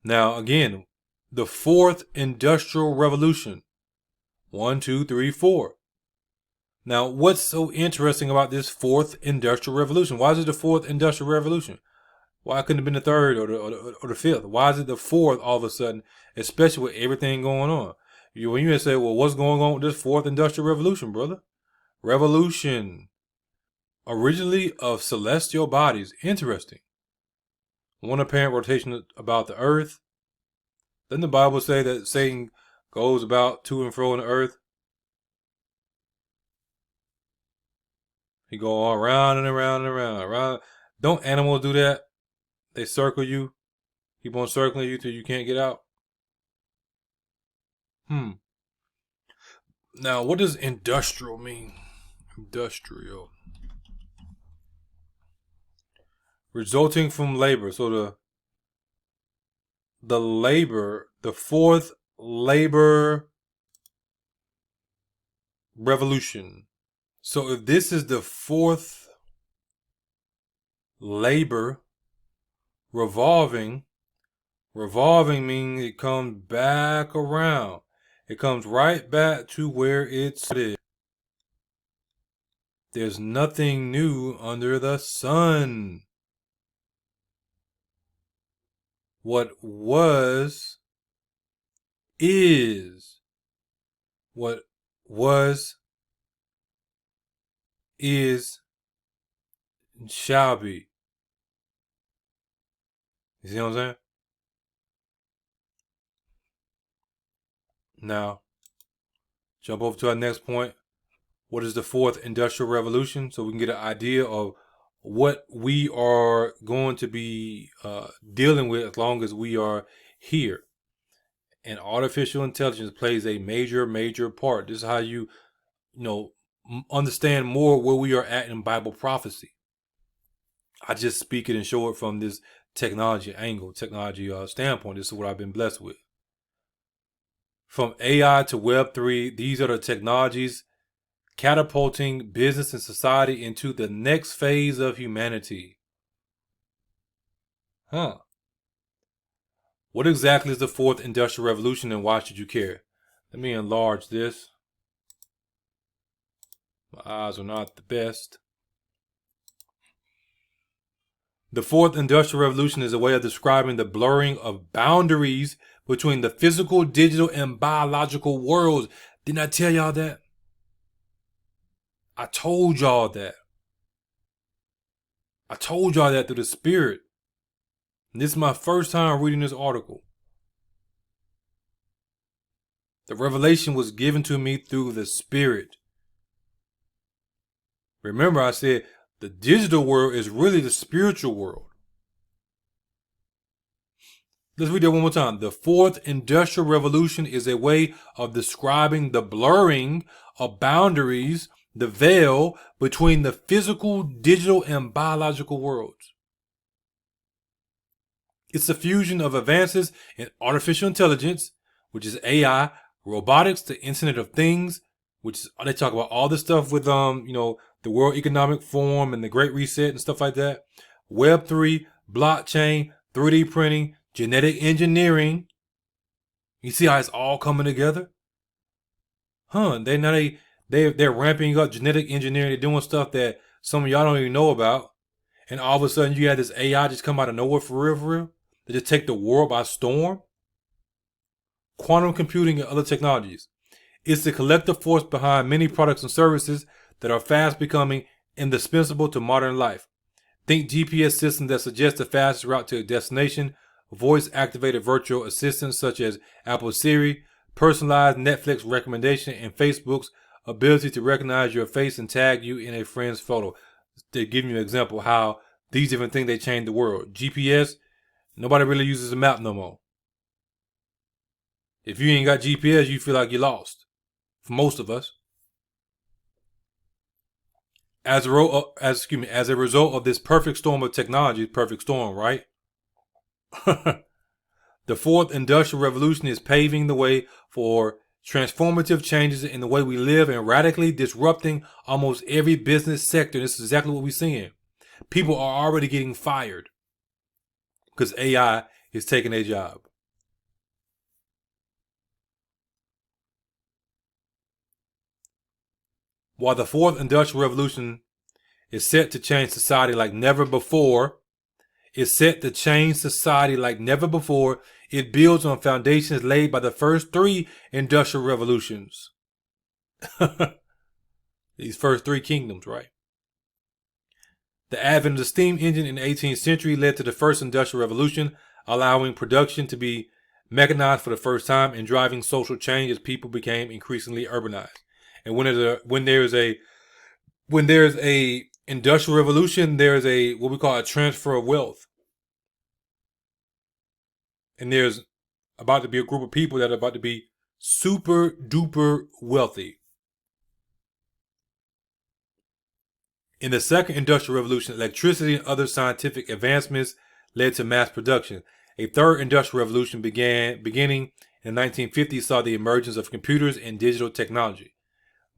Now, again, the 4th Industrial Revolution. 1, 2, 3, 4. Now, what's so interesting about this 4th Industrial Revolution? Why is it the 4th Industrial Revolution? Why couldn't it have been the 3rd or the 5th? Why is it the 4th all of a sudden, especially with everything going on? When you say, well, what's going on with this 4th Industrial Revolution, brother? Revolution. Originally of celestial bodies. Interesting. One apparent rotation about the earth. Doesn't the Bible say that Satan goes about to and fro in the earth? He go all around and around and around. Don't animals do that? They circle you. Keep on circling you till you can't get out. Now, what does industrial mean? Industrial. Resulting from labor. So the labor, the 4th labor revolution. So if this is the 4th labor revolving means it comes back around. It comes right back to where it started. There's nothing new under the sun. What was is. What was is and shall be. You see what I'm saying? Now, jump over to our next point. What is the 4th Industrial Revolution? So we can get an idea of what we are going to be dealing with as long as we are here. And artificial intelligence plays a major part. This is how you understand more where we are at in Bible prophecy. I just speak it and show it from this technology angle, technology standpoint. This is what I've been blessed with. From AI to Web3, these are the technologies catapulting business and society into the next phase of humanity. What exactly is the 4th Industrial Revolution and why should you care? Let me enlarge this. My eyes are not the best. The fourth industrial revolution is a way of describing the blurring of boundaries between the physical, digital, and biological worlds. Didn't I tell y'all that? I told y'all that. I told y'all that through the Spirit. And this is my first time reading this article. The revelation was given to me through the Spirit. Remember, I said the digital world is really the spiritual world. Let's read that one more time. The fourth industrial revolution is a way of describing the blurring of boundaries, the veil between the physical, digital, and biological worlds. It's the fusion of advances in artificial intelligence, which is AI, robotics, the Internet of Things, which is, they talk about all this stuff with the World Economic Forum and the Great Reset and stuff like that. Web3, blockchain, 3D printing, genetic engineering. You see how it's all coming together? They're ramping up genetic engineering. They're doing stuff that some of y'all don't even know about. And all of a sudden you have this AI just come out of nowhere for real. They just take the world by storm. Quantum computing and other technologies. It's the collective force behind many products and services that are fast becoming indispensable to modern life. Think GPS systems that suggest the fastest route to a destination, voice-activated virtual assistants such as Apple Siri, personalized Netflix recommendation, and Facebook's ability to recognize your face and tag you in a friend's photo. They're giving you an example how these different things, they change the world. GPS, nobody really uses a map no more. If you ain't got GPS, you feel like you're lost. For most of us. As a result of this perfect storm of technology, perfect storm, right? The fourth industrial revolution is paving the way for transformative changes in the way we live and radically disrupting almost every business sector. This is exactly what we're seeing. People are already getting fired because AI is taking their job. While the fourth industrial revolution is set to change society like never before, it builds on foundations laid by the first three industrial revolutions. These first three kingdoms, right? The advent of the steam engine in the 18th century led to the first industrial revolution, allowing production to be mechanized for the first time and driving social change as people became increasingly urbanized. And when there's a industrial revolution, there's a what we call a transfer of wealth. And there's about to be a group of people that are about to be super duper wealthy. In the second industrial revolution, electricity and other scientific advancements led to mass production. A third industrial revolution beginning in the 1950s saw the emergence of computers and digital technology.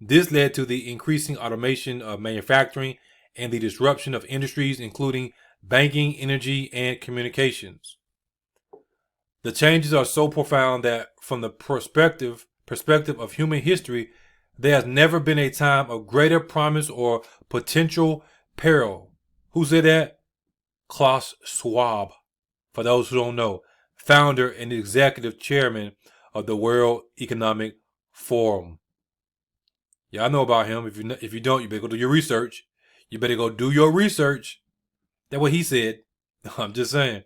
This led to the increasing automation of manufacturing and the disruption of industries, including banking, energy, and communications. The changes are so profound that from the perspective of human history, there has never been a time of greater promise or potential peril. Who said that? Klaus Schwab, for those who don't know, founder and executive chairman of the World Economic Forum. Yeah, I know about him. If you don't, you better go do your research. That's what he said. I'm just saying.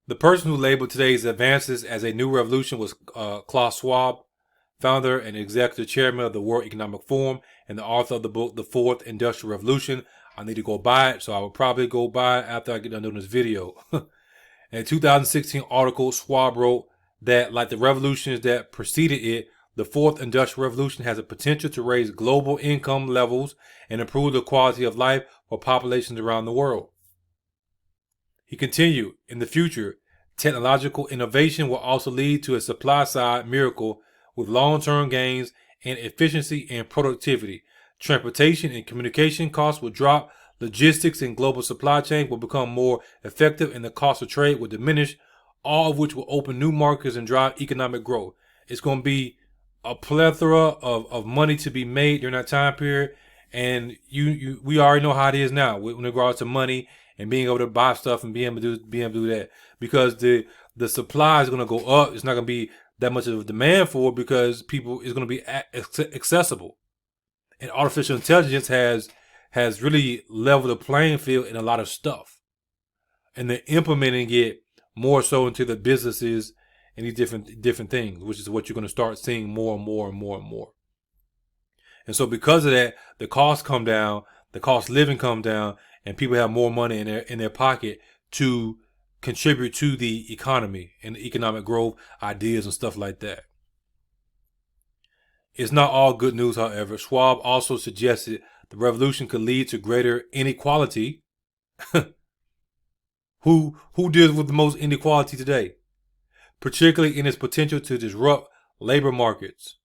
The person who labeled today's advances as a new revolution was Klaus Schwab, founder and executive chairman of the World Economic Forum and the author of the book, The Fourth Industrial Revolution. I need to go buy it, so I will probably go buy it after I get done doing this video. In a 2016 article, Schwab wrote that, like the revolutions that preceded it, the fourth industrial revolution has a potential to raise global income levels and improve the quality of life for populations around the world. He continued, in the future, technological innovation will also lead to a supply side miracle with long-term gains in efficiency and productivity. Transportation and communication costs will drop, logistics and global supply chain will become more effective, and the cost of trade will diminish, all of which will open new markets and drive economic growth. It's going to be a plethora of money to be made during that time period, And we already know how it is now when it regards to money and being able to buy stuff and being able to do that, because the supply is going to go up. It's not going to be that much of a demand for it because people is going to be accessible. And artificial intelligence has really leveled the playing field in a lot of stuff, and they're implementing it more so into the businesses and these different things, which is what you're going to start seeing more and more and more and more. And so because of that, the costs come down, the cost of living come down, and people have more money in their pocket to contribute to the economy and the economic growth ideas and stuff like that. It's not all good news, however. Schwab also suggested the revolution could lead to greater inequality. Who deals with the most inequality today? Particularly in its potential to disrupt labor markets.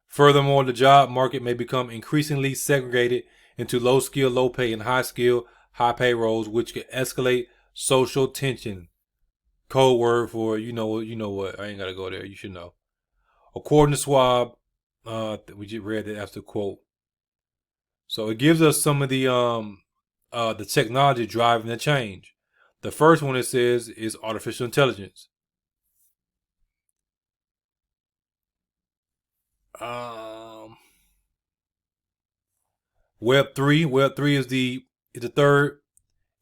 Furthermore, the job market may become increasingly segregated into low skill, low pay, and high skill, high pay roles, which could escalate social tension. Code word for you know what. I ain't gotta go there. You should know. According to Schwab, we just read that after the quote. So it gives us some of the technology driving the change. The first one it says is artificial intelligence. Web 3 is the third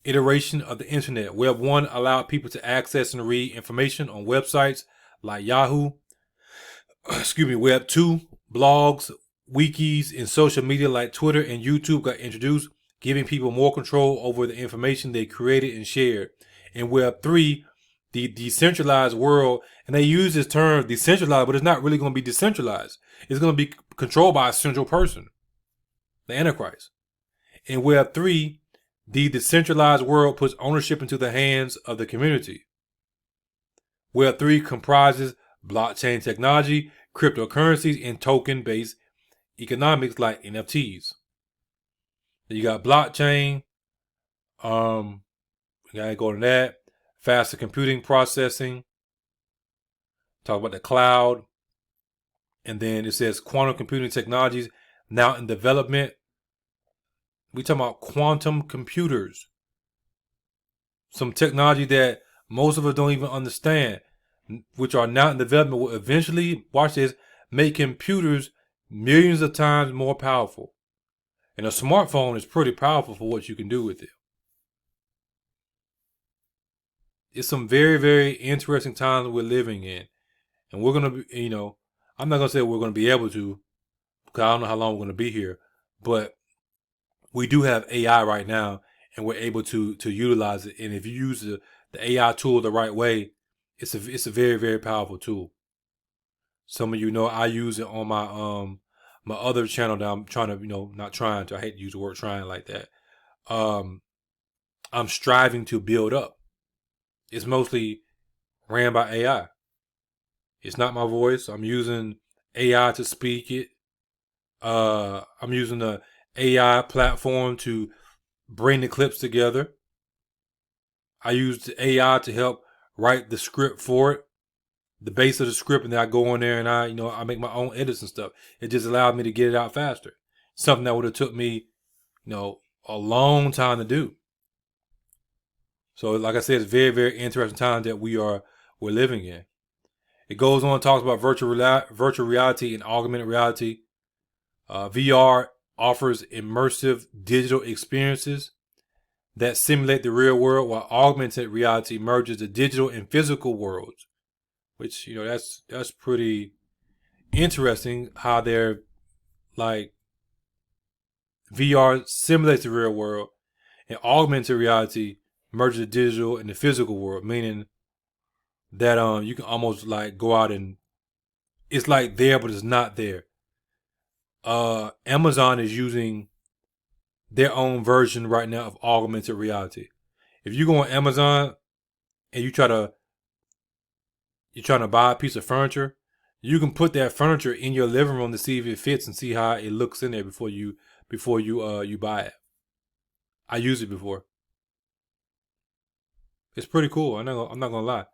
iteration of the internet. Web 1 allowed people to access and read information on websites like Yahoo. Web 2, blogs, wikis, and social media like Twitter and YouTube got introduced, giving people more control over the information they created and shared. In Web 3, the decentralized world, and they use this term decentralized, but it's not really going to be decentralized. It's going to be controlled by a central person, the Antichrist. In Web 3, the decentralized world puts ownership into the hands of the community. Web 3 comprises blockchain technology, cryptocurrencies, and token-based economics like NFTs. You got blockchain. We gotta go to that. Faster computing processing. Talk about the cloud. And then it says quantum computing technologies now in development. We talking about quantum computers. Some technology that most of us don't even understand, which are now in development, will eventually, watch this, make computers millions of times more powerful. And a smartphone is pretty powerful for what you can do with it. It's some very, very interesting times we're living in. And we're going to be, I'm not going to say we're going to be able to, because I don't know how long we're going to be here. But we do have AI right now, and we're able to utilize it. And if you use the AI tool the right way, it's a very, very powerful tool. Some of you know I use it on my other channel that I'm trying to, not trying to, I hate to use the word trying like that. I'm striving to build up. It's mostly ran by AI. It's not my voice. I'm using AI to speak it. I'm using the AI platform to bring the clips together. I use the AI to help write the script for it, the base of the script, and then I go in there and I make my own edits and stuff. It just allowed me to get it out faster. Something that would have took me, a long time to do. So, like I said, it's very, very interesting time that we're living in. It goes on and talks about virtual reality and augmented reality. VR offers immersive digital experiences that simulate the real world, while augmented reality merges the digital and physical worlds. Which, that's pretty interesting how they're like VR simulates the real world and augmented reality merges the digital and the physical world, meaning that you can almost like go out and it's like there, but it's not there. Amazon is using their own version right now of augmented reality. If you go on Amazon and you're trying to buy a piece of furniture, you can put that furniture in your living room to see if it fits and see how it looks in there before you buy it. I used it before. It's pretty cool. I'm not gonna lie.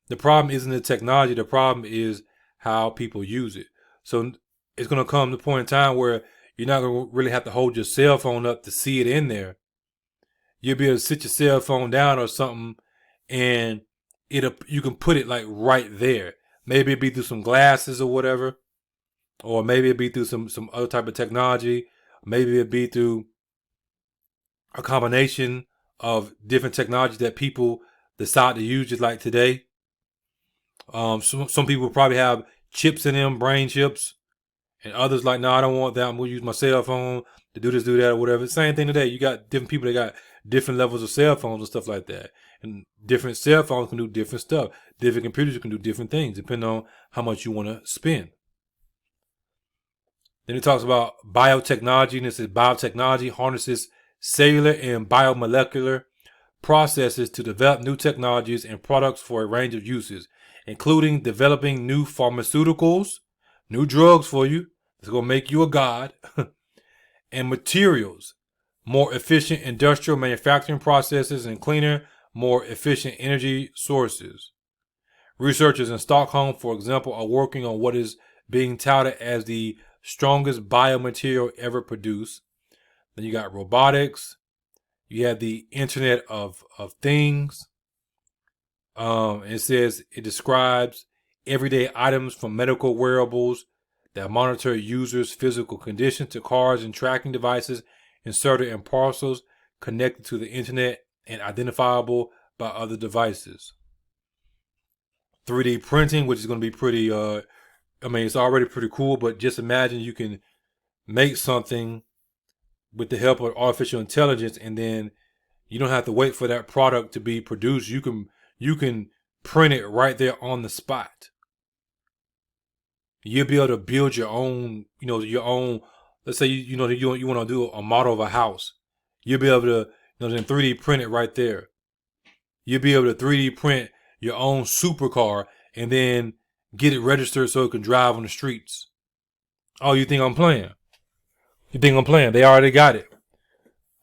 The problem isn't the technology. The problem is how people use it. So it's gonna come to a point in time where You're not going to really have to hold your cell phone up to see it in there. You'll be able to sit your cell phone down or something, and you can put it like right there. Maybe it'd be through some glasses or whatever, or maybe it'd be through some other type of technology. Maybe it'd be through a combination of different technology that people decide to use, just like today. Some people probably have chips in them, brain chips, and others like, no, I don't want that. I'm gonna use my cell phone to do this, do that, or whatever. Same thing today. You got different people that got different levels of cell phones and stuff like that. And different cell phones can do different stuff. Different computers can do different things depending on how much you want to spend. Then it talks about biotechnology, and it says biotechnology harnesses cellular and biomolecular processes to develop new technologies and products for a range of uses, including developing new pharmaceuticals, new drugs for you that's going to make you a god, and materials, more efficient industrial manufacturing processes, and cleaner, more efficient energy sources. Researchers in Stockholm, for example, are working on what is being touted as the strongest biomaterial ever produced. Then you got robotics. You have the Internet of Things. It says it describes everyday items from medical wearables that monitor users' physical condition to cars and tracking devices inserted in parcels connected to the internet and identifiable by other devices. 3D printing, which is going to be pretty, it's already pretty cool, but just imagine you can make something with the help of artificial intelligence, and then you don't have to wait for that product to be produced. You can print it right there on the spot. You'll be able to build your own, let's say you want to do a model of a house. You'll be able to, then 3D print it right there. You'll be able to 3D print your own supercar and then get it registered so it can drive on the streets. Oh, you think I'm playing? They already got it.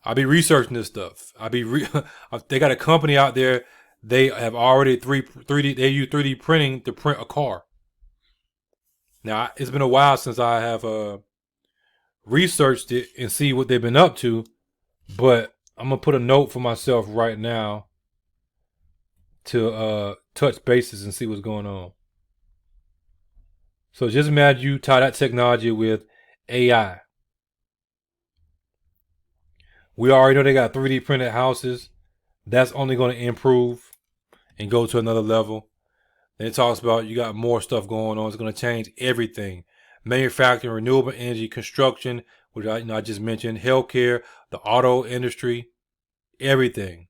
I be researching this stuff. They got a company out there. They have already 3D. They use 3D printing to print a car. Now, it's been a while since I have researched it and see what they've been up to, but I'm gonna put a note for myself right now to touch bases and see what's going on. So just imagine you tie that technology with AI. We already know they got 3D printed houses. That's only going to improve and go to another level. Then it talks about you got more stuff going on. It's going to change everything. Manufacturing, renewable energy, construction, which I just mentioned, healthcare, the auto industry, everything.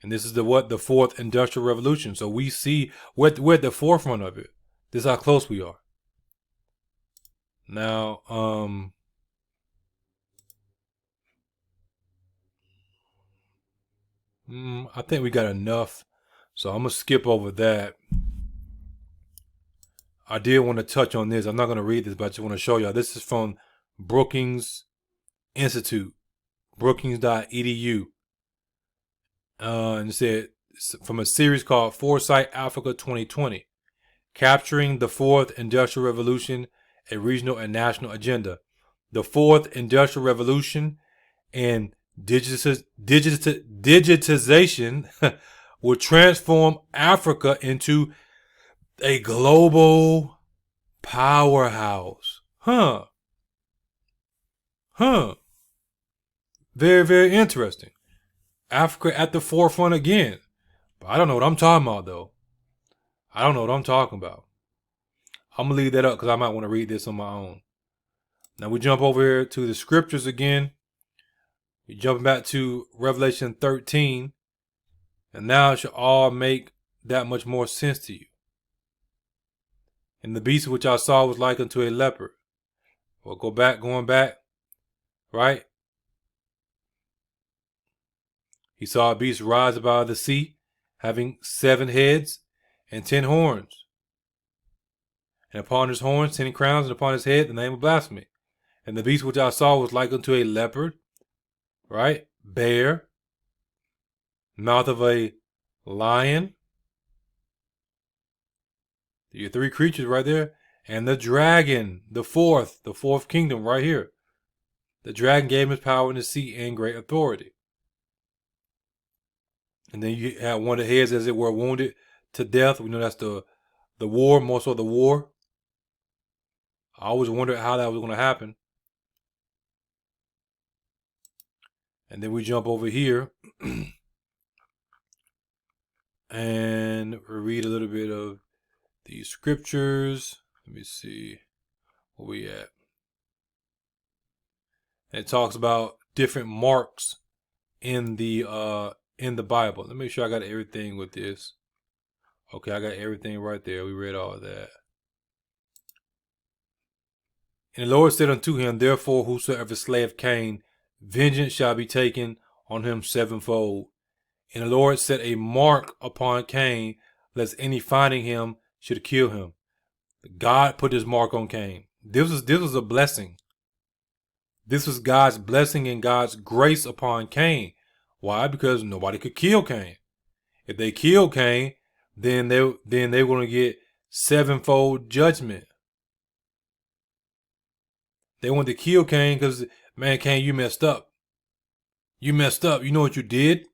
And this is the fourth industrial revolution. So we see we're at the forefront of it. This is how close we are. Now, I think we got enough. So I'm going to skip over that. I did want to touch on this. I'm not going to read this, but I just want to show y'all. This is from Brookings Institute, brookings.edu. And it said, from a series called Foresight Africa 2020, Capturing the Fourth Industrial Revolution, a Regional and National Agenda. The Fourth Industrial Revolution and digitization will transform Africa into a global powerhouse. Very, very interesting. Africa at the forefront again. But I don't know what I'm talking about, though. I don't know what I'm talking about. I'm going to leave that up because I might want to read this on my own. Now we jump over here to the scriptures again. We're jumping back to Revelation 13. And now it should all make that much more sense to you. And the beast which I saw was like unto a leopard. We'll going back, right? He saw a beast rise above the sea, having 7 heads and 10 horns. And upon his horns 10 crowns, and upon his head the name of blasphemy. And the beast which I saw was like unto a leopard, right? Bear, mouth of a lion. Your 3 creatures right there. And the dragon, the fourth kingdom right here. The dragon gave him his power in the sea and great authority. And then you have one of the heads, as it were, wounded to death. We know that's the war, more so the war. I always wondered how that was going to happen. And then we jump over here and read a little bit of the scriptures. Let me see where we at. And it talks about different marks in the Bible. Let me make sure I got everything with this. Okay, I got everything right there. We read all of that. And the Lord said unto him, therefore, whosoever slayeth Cain, vengeance shall be taken on him sevenfold. And the Lord set a mark upon Cain, lest any finding him should kill him. God put his mark on Cain. This was a blessing. This was God's blessing and God's grace upon Cain. Why? Because nobody could kill Cain. If they killed Cain, then they were going to get sevenfold judgment. They wanted to kill Cain because, man, Cain, you messed up. You messed up. You know what you did?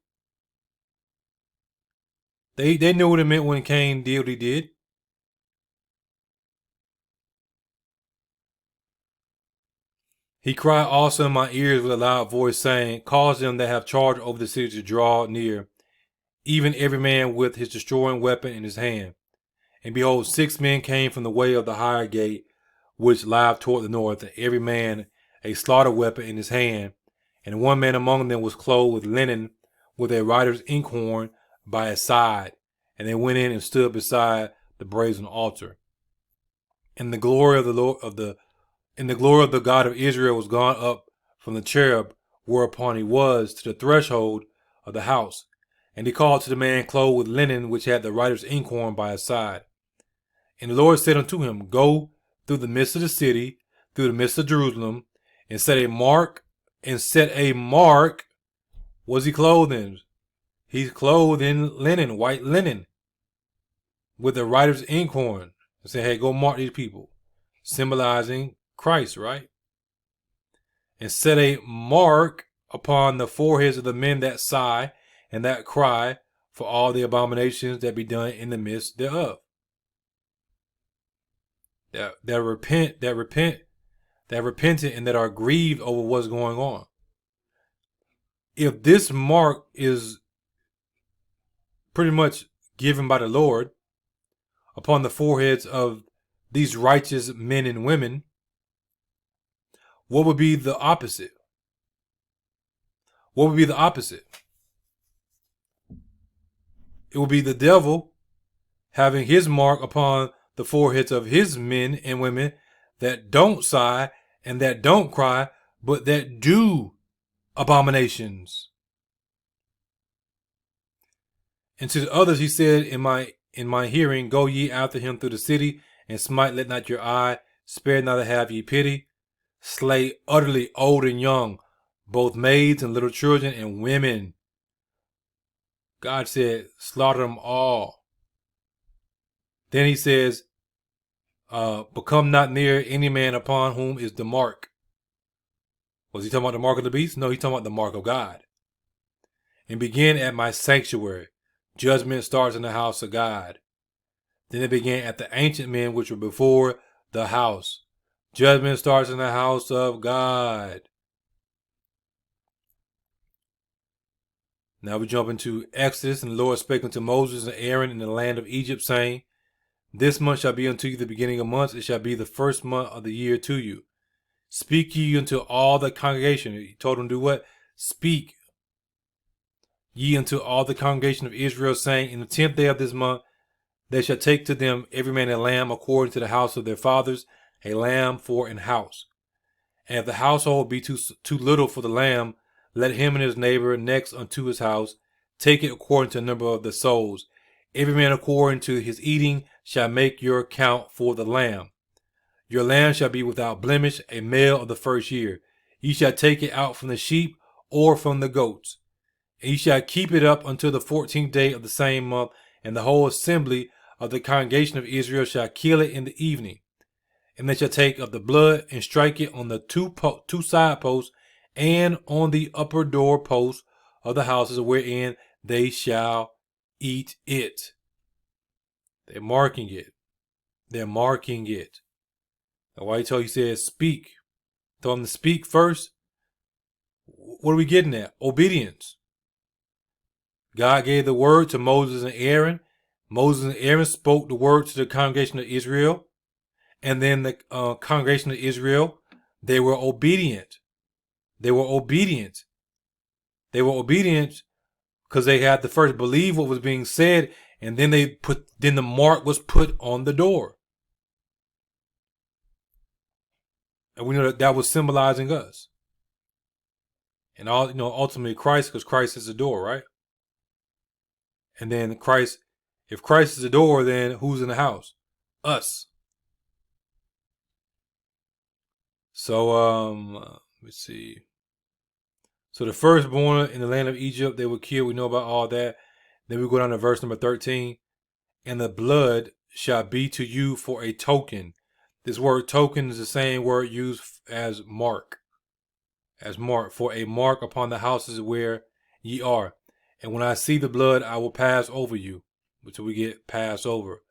They knew what it meant when Cain did what he did. He cried also in my ears with a loud voice, saying, cause them that have charge over the city to draw near, even every man with his destroying weapon in his hand. And behold, 6 men came from the way of the higher gate, which lieth toward the north, and every man a slaughter weapon in his hand. And one man among them was clothed with linen, with a writer's inkhorn by his side. And they went in and stood beside the brazen altar. And the glory of the glory of the God of Israel was gone up from the cherub whereupon he was to the threshold of the house. And he called to the man clothed with linen, which had the writer's inkhorn by his side. And the Lord said unto him, go through the midst of the city, through the midst of Jerusalem, and set a mark. Was he clothed in? He's clothed in linen, white linen, with the writer's inkhorn. And say, hey, go mark these people, symbolizing Christ, right? And set a mark upon the foreheads of the men that sigh and that cry for all the abominations that be done in the midst thereof. That repented and that are grieved over what's going on. If this mark is pretty much given by the Lord upon the foreheads of these righteous men and women, what would be the opposite? What would be the opposite? It would be the devil having his mark upon the foreheads of his men and women that don't sigh and that don't cry, but that do abominations. And to the others he said in my hearing, go ye after him through the city, and smite, let not your eye, spare neither have ye pity. Slay utterly old and young, both maids and little children and women. God said, slaughter them all. Then he says, become not near any man upon whom is the mark. Was he talking about the mark of the beast? No, he's talking about the mark of God. And begin at my sanctuary. Judgment starts in the house of God. Then it began at the ancient men which were before the house. Judgment starts in the house of God. Now we jump into Exodus. And the Lord spake unto Moses and Aaron in the land of Egypt, saying, this month shall be unto you the beginning of months. It shall be the first month of the year to you. Speak ye unto all the congregation. He told them to do what? Speak ye unto all the congregation of Israel, saying, in the 10th day of this month, they shall take to them every man a lamb according to the house of their fathers, a lamb for an house. And if the household be too little for the lamb, let him and his neighbor next unto his house take it according to the number of the souls. Every man according to his eating shall make your account for the lamb. Your lamb shall be without blemish, a male of the first year. Ye shall take it out from the sheep or from the goats. And ye shall keep it up until the 14th day of the same month, and the whole assembly of the congregation of Israel shall kill it in the evening. And they shall take of the blood and strike it on the two side posts and on the upper door posts of the houses wherein they shall eat it. They're marking it. They're marking it. That's why he said speak. Told them to speak first. What are we getting at? Obedience. God gave the word to Moses and Aaron. Moses and Aaron spoke the word to the congregation of Israel. And then the congregation of Israel, they were obedient. They were obedient. They were obedient because they had to first believe what was being said, and then then the mark was put on the door. And we know that was symbolizing us. And ultimately Christ, because Christ is the door, right? And then if Christ is the door, then who's in the house? Us. So, let's see. So the firstborn in the land of Egypt, they were killed. We know about all that. Then we go down to verse number 13. And the blood shall be to you for a token. This word token is the same word used as mark. As mark, for a mark upon the houses where ye are. And when I see the blood, I will pass over you. Until we get passed over.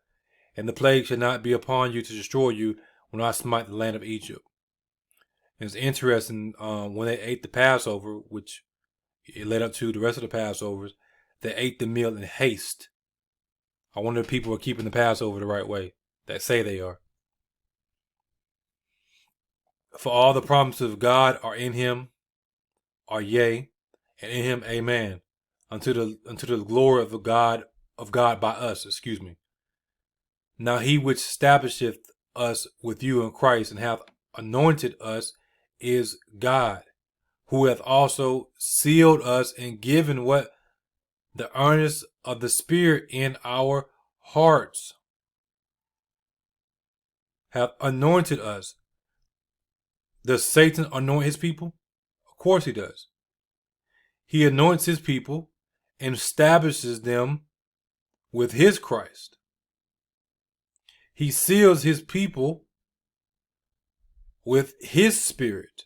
And the plague shall not be upon you to destroy you when I smite the land of Egypt. And it's interesting, when they ate the Passover, which it led up to the rest of the Passovers, they ate the meal in haste. I wonder if people are keeping the Passover the right way. That say they are. For all the promises of God are in him, are yea, and in him amen, unto the glory of God by us, excuse me. Now he which establisheth us with you in Christ and hath anointed us is God, who hath also sealed us and given what? The earnest of the Spirit in our hearts. Hath anointed us. Does Satan anoint his people? Of course he does. He anoints his people and establishes them with his Christ. He seals his people with his Spirit.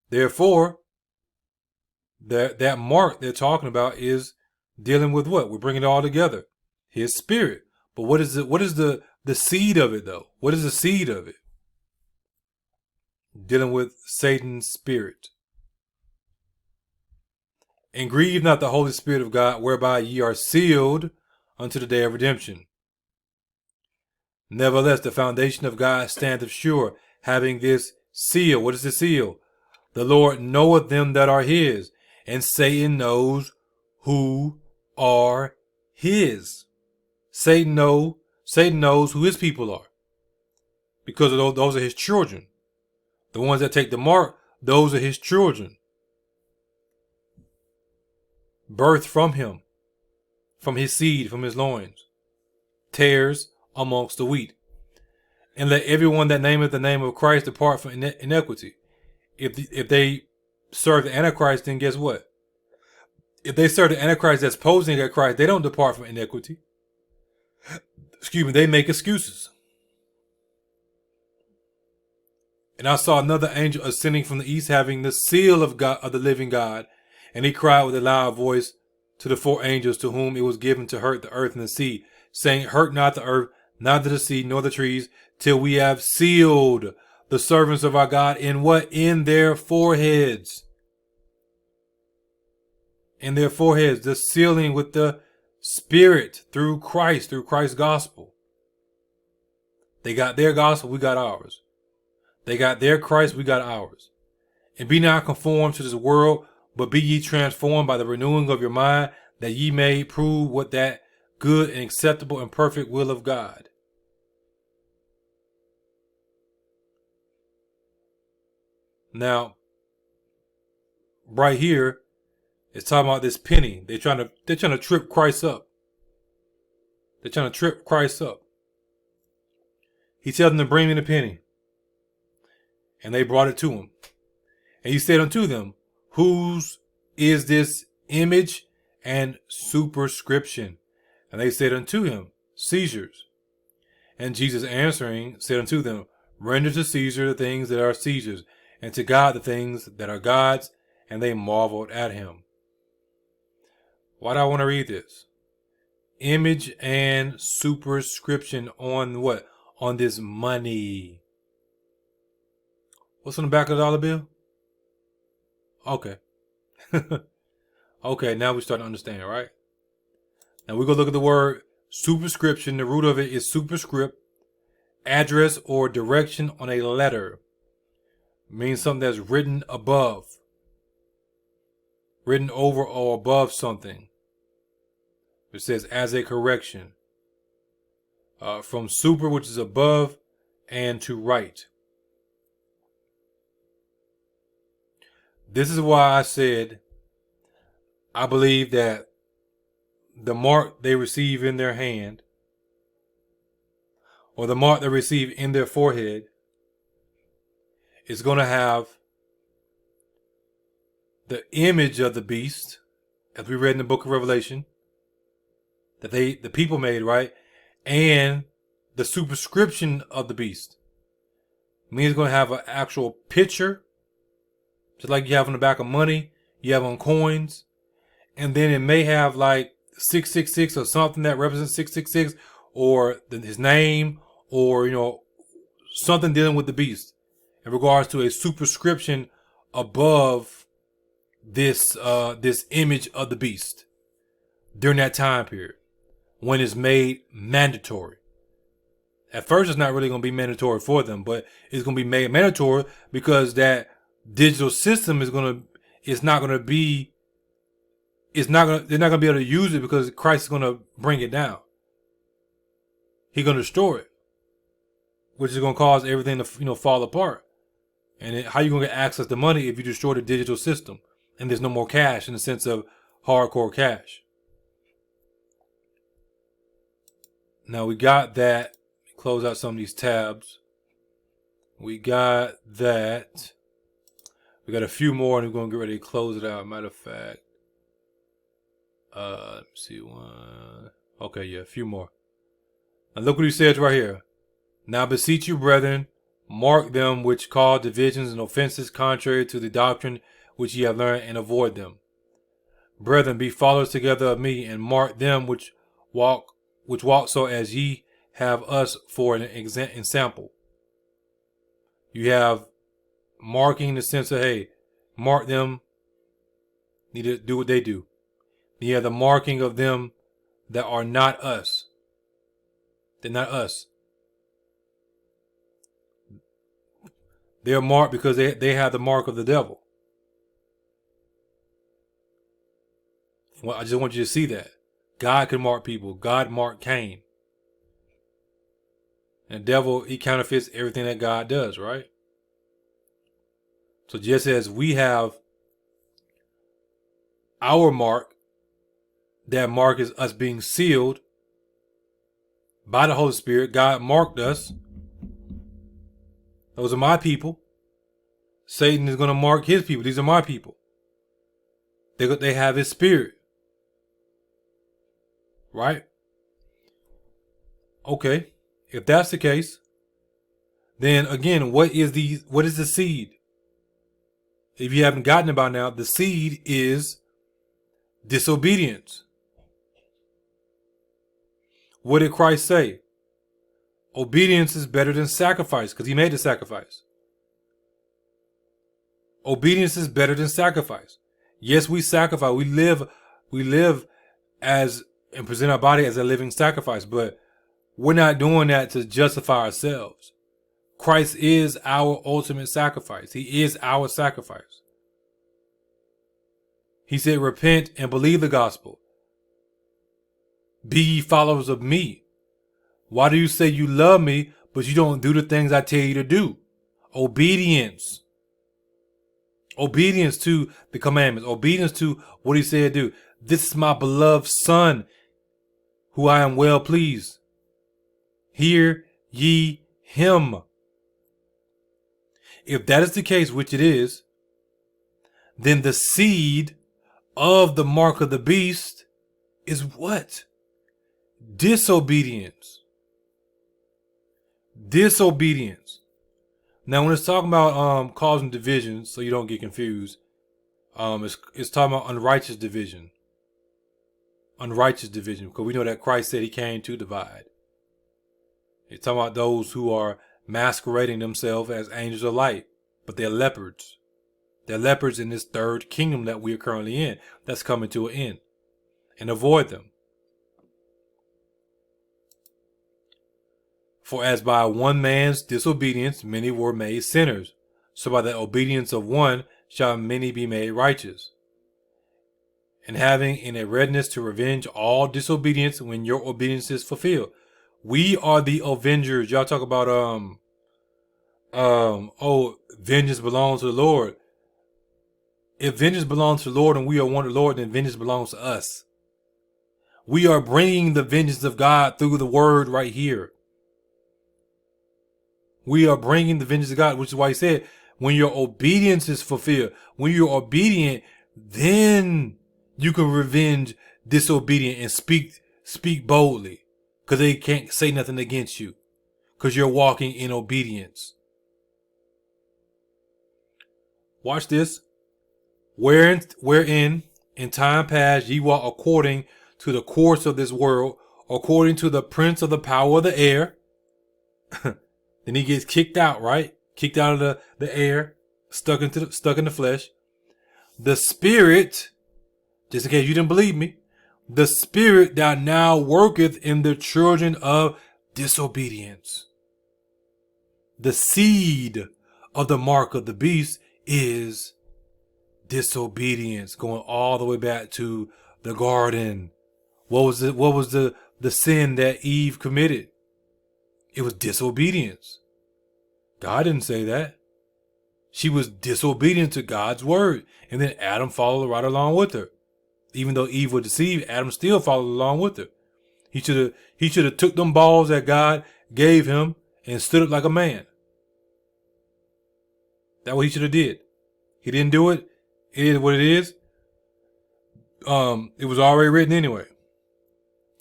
Therefore, that mark they're talking about is dealing with what? We're bringing it all together. His Spirit. But what is the seed of it though? What is the seed of it? Dealing with Satan's spirit. And grieve not the Holy Spirit of God, whereby ye are sealed unto the day of redemption. Nevertheless, the foundation of God standeth sure, having this seal. What is the seal? The Lord knoweth them that are his, and Satan knows who are his. Satan knows who his people are, because of those are his children. The ones that take the mark, those are his children. Birthed from him, from his seed, from his loins. Tares amongst the wheat. And let everyone that nameth the name of Christ depart from iniquity. If they serve the Antichrist, then guess what? If they serve the Antichrist that's posing at Christ, they don't depart from iniquity. Excuse me, they make excuses. And I saw another angel ascending from the east, having the seal of God, of the living God. And he cried with a loud voice to the four angels to whom it was given to hurt the earth and the sea, saying, hurt not the earth, neither the sea, nor the trees, till we have sealed the servants of our God in what? In their foreheads. In their foreheads, the sealing with the Spirit through Christ's gospel. They got their gospel, we got ours. They got their Christ, we got ours. And be not conformed to this world, but be ye transformed by the renewing of your mind, that ye may prove what that good and acceptable and perfect will of God. Now, right here, it's talking about this penny. They're trying to trip Christ up. They're trying to trip Christ up. He tells them to bring me the penny. And they brought it to him. And he said unto them, whose is this image and superscription? And they said unto him, Caesar's. And Jesus answering said unto them, render to Caesar the things that are Caesar's, and to God the things that are God's, and they marveled at him. Why do I want to read this? Image and superscription on what? On this money. What's on the back of the dollar bill? Okay. Okay, now we start to understand, right? Now we're going to look at the word superscription. The root of it is superscript, address or direction on a letter. It means something that's written above, written over or above something. It says as a correction. From super, which is above, and to right. This is why I said I believe that the mark they receive in their hand, or the mark they receive in their forehead, is going to have the image of the beast, as we read in the book of Revelation, that the people made, right? And the superscription of the beast. It means it's going to have an actual picture, just like you have on the back of money, you have on coins. And then it may have like 666 or something that represents 666, or his name, or, something dealing with the beast in regards to a superscription above this image of the beast during that time period when it's made mandatory. At first, it's not really going to be mandatory for them, but it's going to be made mandatory because that digital system they're not going to be able to use it because Christ is going to bring it down. He's going to destroy it, which is going to cause everything to fall apart. And how are you going to get access to money if you destroy the digital system and there's no more cash in the sense of hardcore cash? Now we got that. Close out some of these tabs. We got that. We got a few more and we're going to get ready to close it out. Matter of fact. Let me see one. Okay, yeah, a few more. Now look what he says right here. Now beseech you, brethren, mark them which cause divisions and offenses contrary to the doctrine which ye have learned, and avoid them. Brethren, be followers together of me, and mark them which walk so as ye have us for an example. You have marking in the sense of, hey, mark them, need to do what they do. You have the marking of them that are not us. They're not us. They're marked because they have the mark of the devil. Well, I just want you to see that. God can mark people. God marked Cain. And the devil, he counterfeits everything that God does, right? So just as we have our mark, that mark is us being sealed by the Holy Spirit. God marked us. Those are my people. Satan is going to mark his people. These are my people. They have his spirit. Right? Okay. If that's the case, then again, what is the seed? If you haven't gotten it by now, the seed is disobedience. What did Christ say? Obedience is better than sacrifice, because he made the sacrifice. Obedience is better than sacrifice. Yes, we sacrifice. We live as and present our body as a living sacrifice, but we're not doing that to justify ourselves. Christ is our ultimate sacrifice. He is our sacrifice. He said, repent and believe the gospel. Be ye followers of me. Why do you say you love me, but you don't do the things I tell you to do? Obedience. Obedience to the commandments. Obedience to what he said do. This is my beloved son, who I am well pleased. Hear ye him. If that is the case, which it is, then the seed of the mark of the beast is what? Disobedience. Disobedience. Now, when it's talking about causing division, so you don't get confused, it's talking about unrighteous division. Unrighteous division, because we know that Christ said he came to divide. It's talking about those who are masquerading themselves as angels of light, but they're leopards. They're leopards in this third kingdom that we are currently in, that's coming to an end. And avoid them. For as by one man's disobedience many were made sinners, so by the obedience of one shall many be made righteous. And having in a readiness to revenge all disobedience when your obedience is fulfilled. We are the avengers. Y'all talk about vengeance belongs to the Lord. If vengeance belongs to the Lord and we are one of the Lord, then vengeance belongs to us. We are bringing the vengeance of God through the word right here. We are bringing the vengeance of God, which is why he said, when your obedience is fulfilled, when you're obedient, then you can revenge disobedient and speak boldly, because they can't say nothing against you, because you're walking in obedience. Watch this. Wherein in time past ye walk according to the course of this world, according to the prince of the power of the air. Then he gets kicked out, right? Kicked out of the air, stuck in the flesh. The spirit, just in case you didn't believe me, the spirit that now worketh in the children of disobedience. The seed of the mark of the beast is disobedience, going all the way back to the garden. What was the sin that Eve committed? It was disobedience. God didn't say that. She was disobedient to God's word. And then Adam followed right along with her. Even though Eve was deceived, Adam still followed along with her. He should have took them balls that God gave him and stood up like a man. That's what he should have did. He didn't do it. It is what it is. It was already written anyway.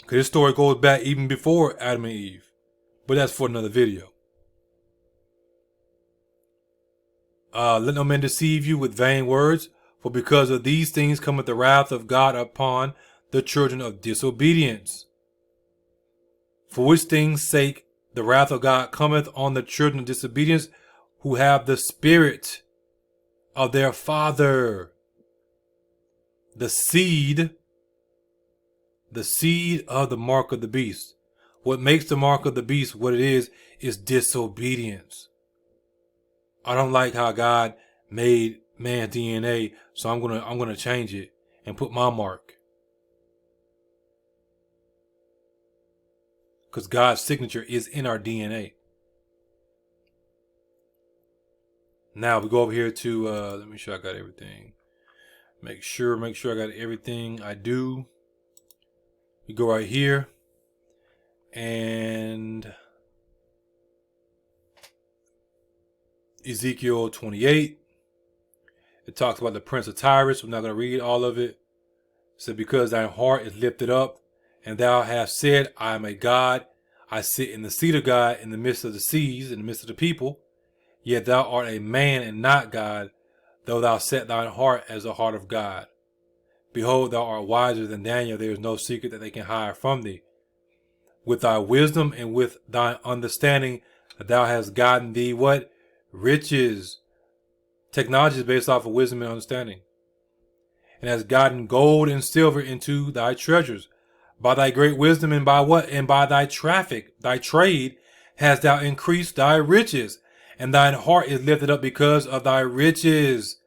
Because this story goes back even before Adam and Eve. But that's for another video. Let no man deceive you with vain words, for because of these things cometh the wrath of God upon the children of disobedience. For which things sake the wrath of God cometh on the children of disobedience, who have the spirit of their father. The seed of the mark of the beast. What makes the mark of the beast what it is disobedience. I don't like how God made man's DNA, so I'm gonna change it and put my mark. Because God's signature is in our DNA. Now we go over here to let me make sure I got everything. Make sure I got everything I do. We go right here. And Ezekiel 28. It talks about the prince of Tyrus. I'm not going to read all of it. It said, because thine heart is lifted up, and thou hast said, I am a God. I sit in the seat of God in the midst of the seas, in the midst of the people. Yet thou art a man and not God, though thou set thine heart as the heart of God. Behold, thou art wiser than Daniel. There is no secret that they can hide from thee. With thy wisdom and with thy understanding, thou hast gotten thee what? Riches. Technology is based off of wisdom and understanding. And hast gotten gold and silver into thy treasures. By thy great wisdom and by what? And by thy traffic, thy trade, hast thou increased thy riches. And thine heart is lifted up because of thy riches.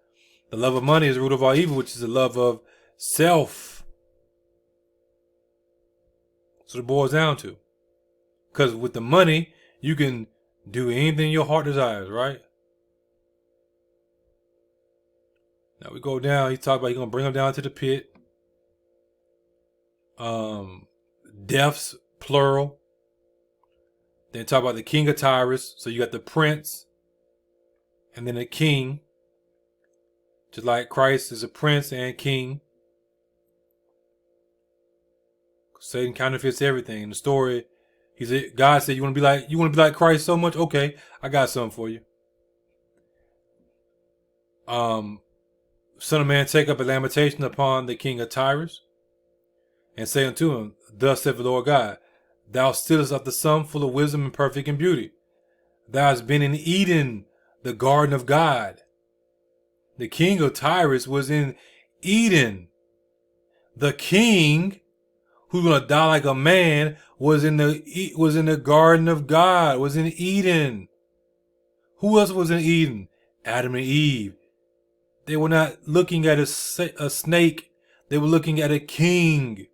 The love of money is the root of all evil, which is the love of self. That's what it boils down to. Because with the money, you can do anything your heart desires, right? Now we go down. He talked about he's going to bring them down to the pit. Deaths, plural. Then talk about the king of Tyrus. So you got the prince and then the king. Just like Christ is a prince and king. Satan counterfeits everything. In the story, God said, you want to be like Christ so much? Okay, I got something for you. Son of man, take up a lamentation upon the king of Tyrus, and say unto him, Thus saith the Lord God, Thou sittest of the sun full of wisdom and perfect in beauty. Thou hast been in Eden, the garden of God. The king of Tyrus was in Eden. The king, who's gonna die like a man, was in the garden of God, was in Eden. Who else was in Eden? Adam and Eve. They were not looking at a snake. They were looking at a king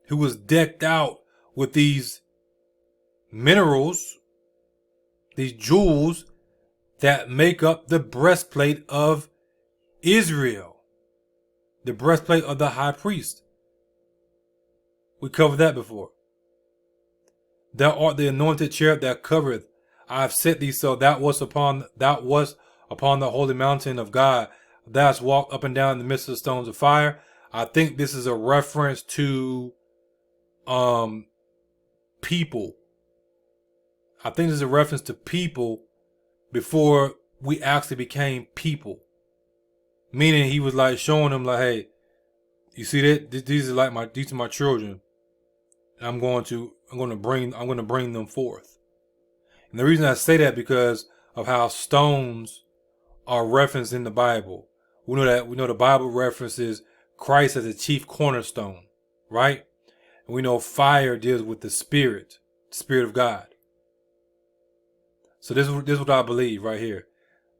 who was decked out with these minerals, these jewels that make up the breastplate of Israel, the breastplate of the high priest. We covered that before. Thou art the anointed cherub that covereth. I have set thee so. That was upon the holy mountain of God. Thou hast walked up and down in the midst of the stones of fire. I think this is a reference to people. I think this is a reference to people before we actually became people. Meaning he was like showing them like, hey, you see that? These are my children. And I'm going to bring them forth. And the reason I say that because of how stones are referenced in the Bible. We know the Bible references Christ as a chief cornerstone, right? And we know fire deals with the Spirit of God. So this is what I believe right here.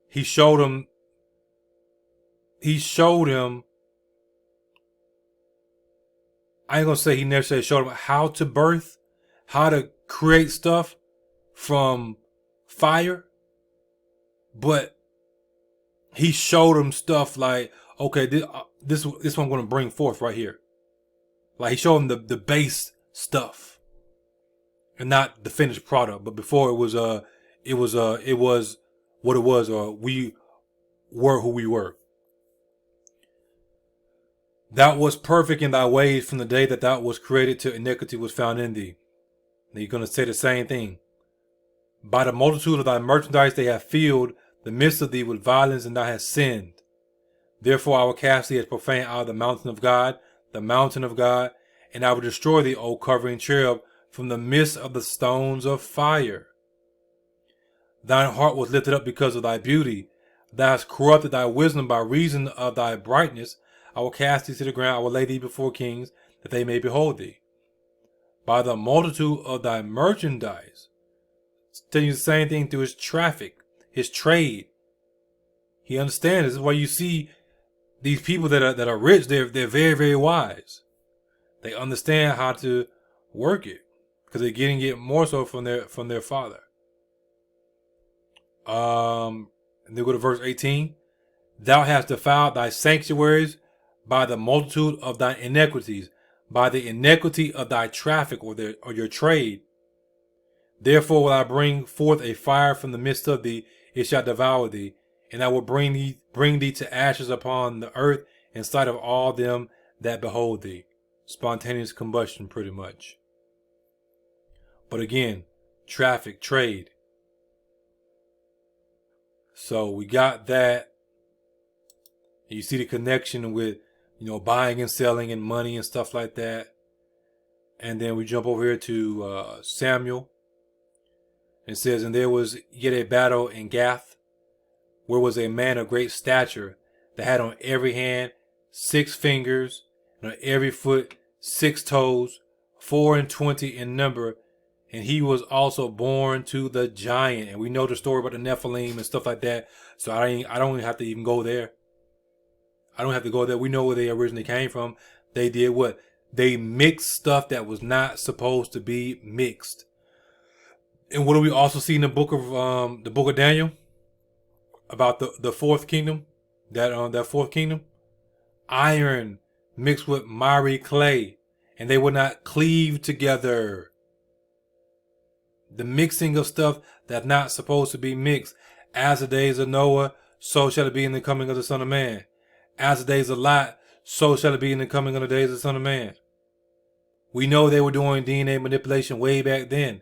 He showed him. I ain't gonna say he necessarily showed him how to birth, how to create stuff from fire, but he showed him stuff like, okay, this what I'm gonna bring forth right here. Like he showed him the base stuff, and not the finished product. But before it was what it was, or we were who we were. Thou was perfect in thy ways from the day that thou was created till iniquity was found in thee. Now you're going to say the same thing. By the multitude of thy merchandise they have filled the midst of thee with violence, and thou hast sinned. Therefore I will cast thee as profane out of the mountain of God, and I will destroy thee, O covering cherub, from the midst of the stones of fire. Thine heart was lifted up because of thy beauty. Thou hast corrupted thy wisdom by reason of thy brightness. I will cast thee to the ground. I will lay thee before kings, that they may behold thee. By the multitude of thy merchandise. It's telling you the same thing through his traffic, his trade. He understands. This is why you see these people that are rich. They're very, very wise. They understand how to work it because they're getting it more so from their father. And then go to verse 18. Thou hast defiled thy sanctuaries by the multitude of thy iniquities, by the iniquity of thy traffic or your trade. Therefore will I bring forth a fire from the midst of thee, it shall devour thee, and I will bring thee to ashes upon the earth in sight of all them that behold thee. Spontaneous combustion, pretty much. But again, traffic, trade. So we got that. You see the connection with, buying and selling and money and stuff like that. And then we jump over here to Samuel. It says, and there was yet a battle in Gath, where was a man of great stature that had on every hand 6 fingers, and on every foot 6 toes, 24 in number. And he was also born to the giant. And we know the story about the Nephilim and stuff like that. So I don't even have to even go there. I don't have to go there. We know where they originally came from. They did what? They mixed stuff that was not supposed to be mixed. And what do we also see in the book of Daniel about the fourth kingdom? That fourth kingdom, iron mixed with miry clay, and they would not cleave together. The mixing of stuff that's not supposed to be mixed. As the days of Noah, so shall it be in the coming of the Son of Man. As the days of Lot, so shall it be in the coming of the days of the Son of Man. We know they were doing DNA manipulation way back then.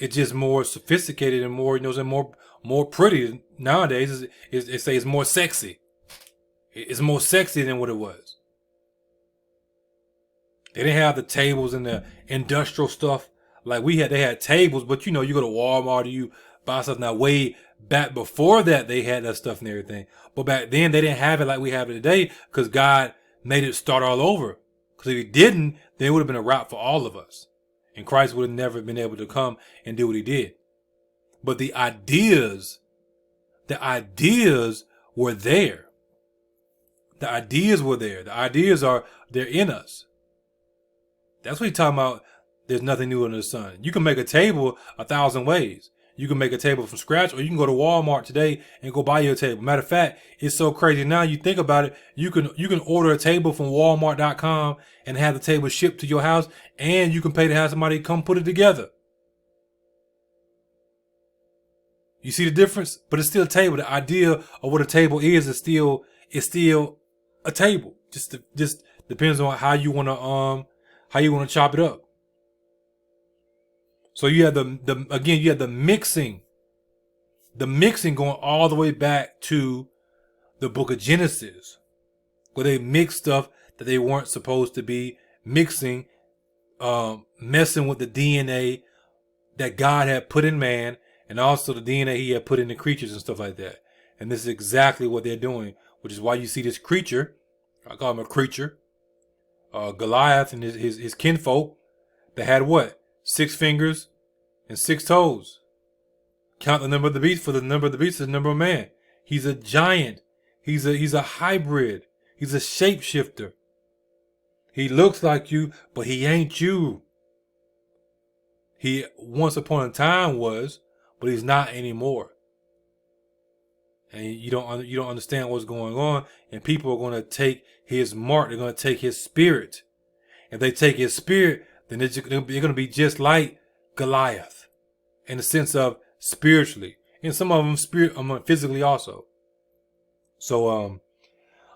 It's just more sophisticated and more, and more pretty nowadays. They say it's more sexy. It's more sexy than what it was. They didn't have the tables and the industrial stuff like we had. They had tables, but you go to Walmart or you buy stuff. Now, way back before that, they had that stuff and everything. But back then, they didn't have it like we have it today because God made it start all over. Because if He didn't, then it would have been a route for all of us. And Christ would have never been able to come and do what He did. But the ideas were there. The ideas were there. The ideas they're in us. That's what He's talking about. There's nothing new under the sun. You can make a table 1,000 ways. You can make a table from scratch, or you can go to Walmart today and go buy your table. Matter of fact, it's so crazy now. You think about it. You can order a table from Walmart.com and have the table shipped to your house, and you can pay to have somebody come put it together. You see the difference? But it's still a table. The idea of what a table is still a table. Just depends on how you want to chop it up. So you have the mixing going all the way back to the book of Genesis, where they mix stuff that they weren't supposed to be mixing, messing with the DNA that God had put in man, and also the DNA He had put in the creatures and stuff like that. And this is exactly what they're doing, which is why you see this creature. I call him a creature. Goliath and his kinfolk that had what? 6 fingers and 6 toes. Count the number of the beast, for the number of the beast is the number of man. He's a giant. He's a hybrid. He's a shapeshifter. He looks like you, but he ain't you. He once upon a time was, but he's not anymore. And you don't understand what's going on, and people are going to take his mark. They're going to take his spirit. If they take his spirit, then they're going to be just like Goliath, in the sense of spiritually, and some of them physically also. So I'm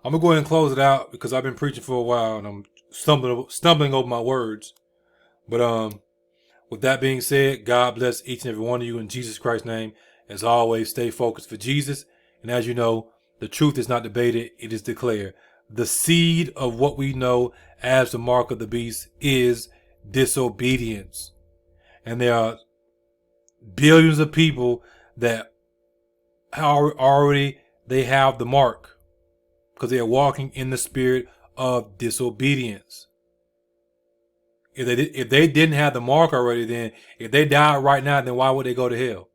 gonna go ahead and close it out because I've been preaching for a while and I'm stumbling over my words. But with that being said, God bless each and every one of you in Jesus Christ's name. As always, stay focused for Jesus. And as you know, the truth is not debated, it is declared. The seed of what we know as the mark of the beast is disobedience. And there are billions of people that already they have the mark because they are walking in the spirit of disobedience. If they didn't have the mark already, then if they died right now, then why would they go to hell?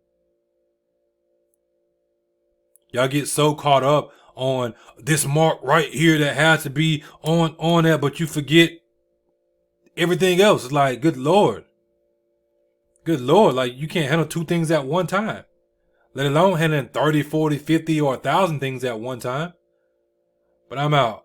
Y'all get so caught up on this mark right here that has to be on that, but you forget everything else. It's like, good Lord. Good Lord. Like, you can't handle 2 things at one time, let alone handling 30, 40, 50, or 1,000 things at one time. But I'm out.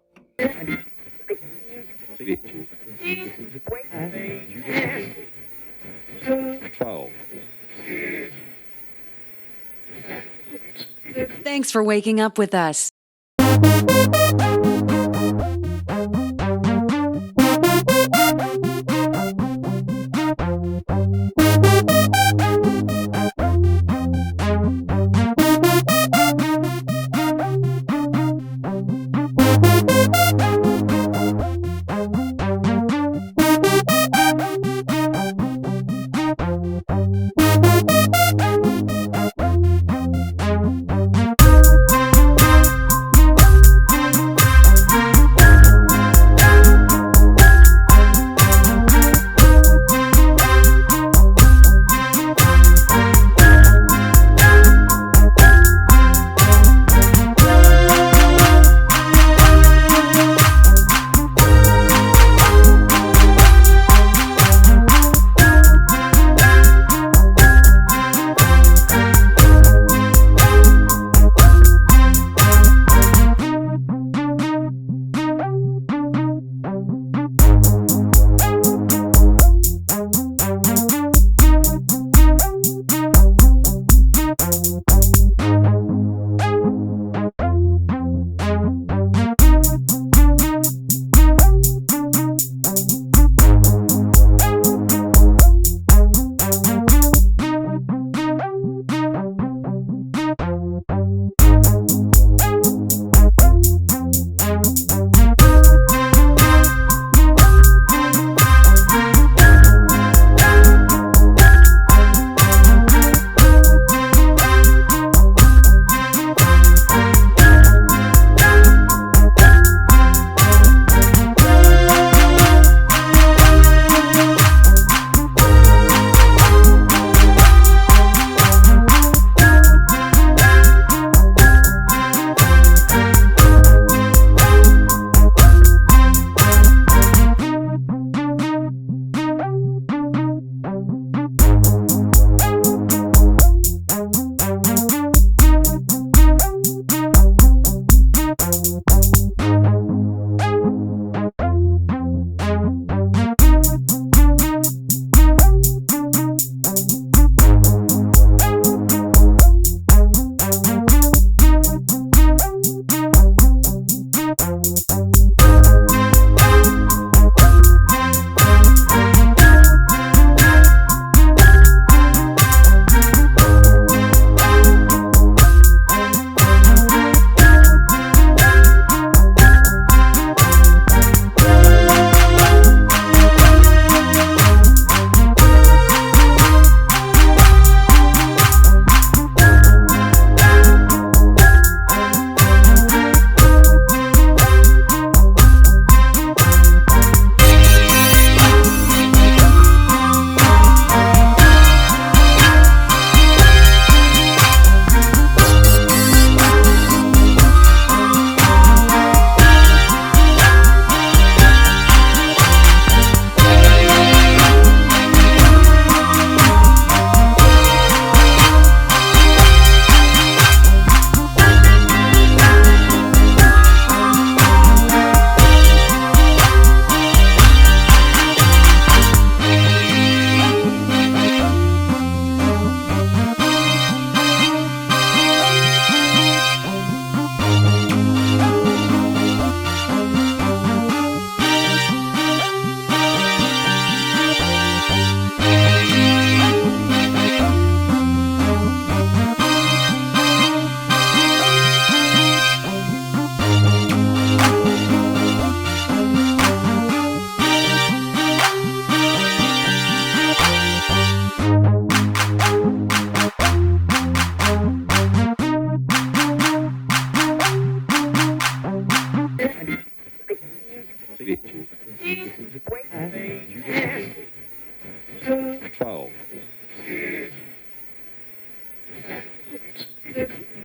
Thanks for waking up with us. 12.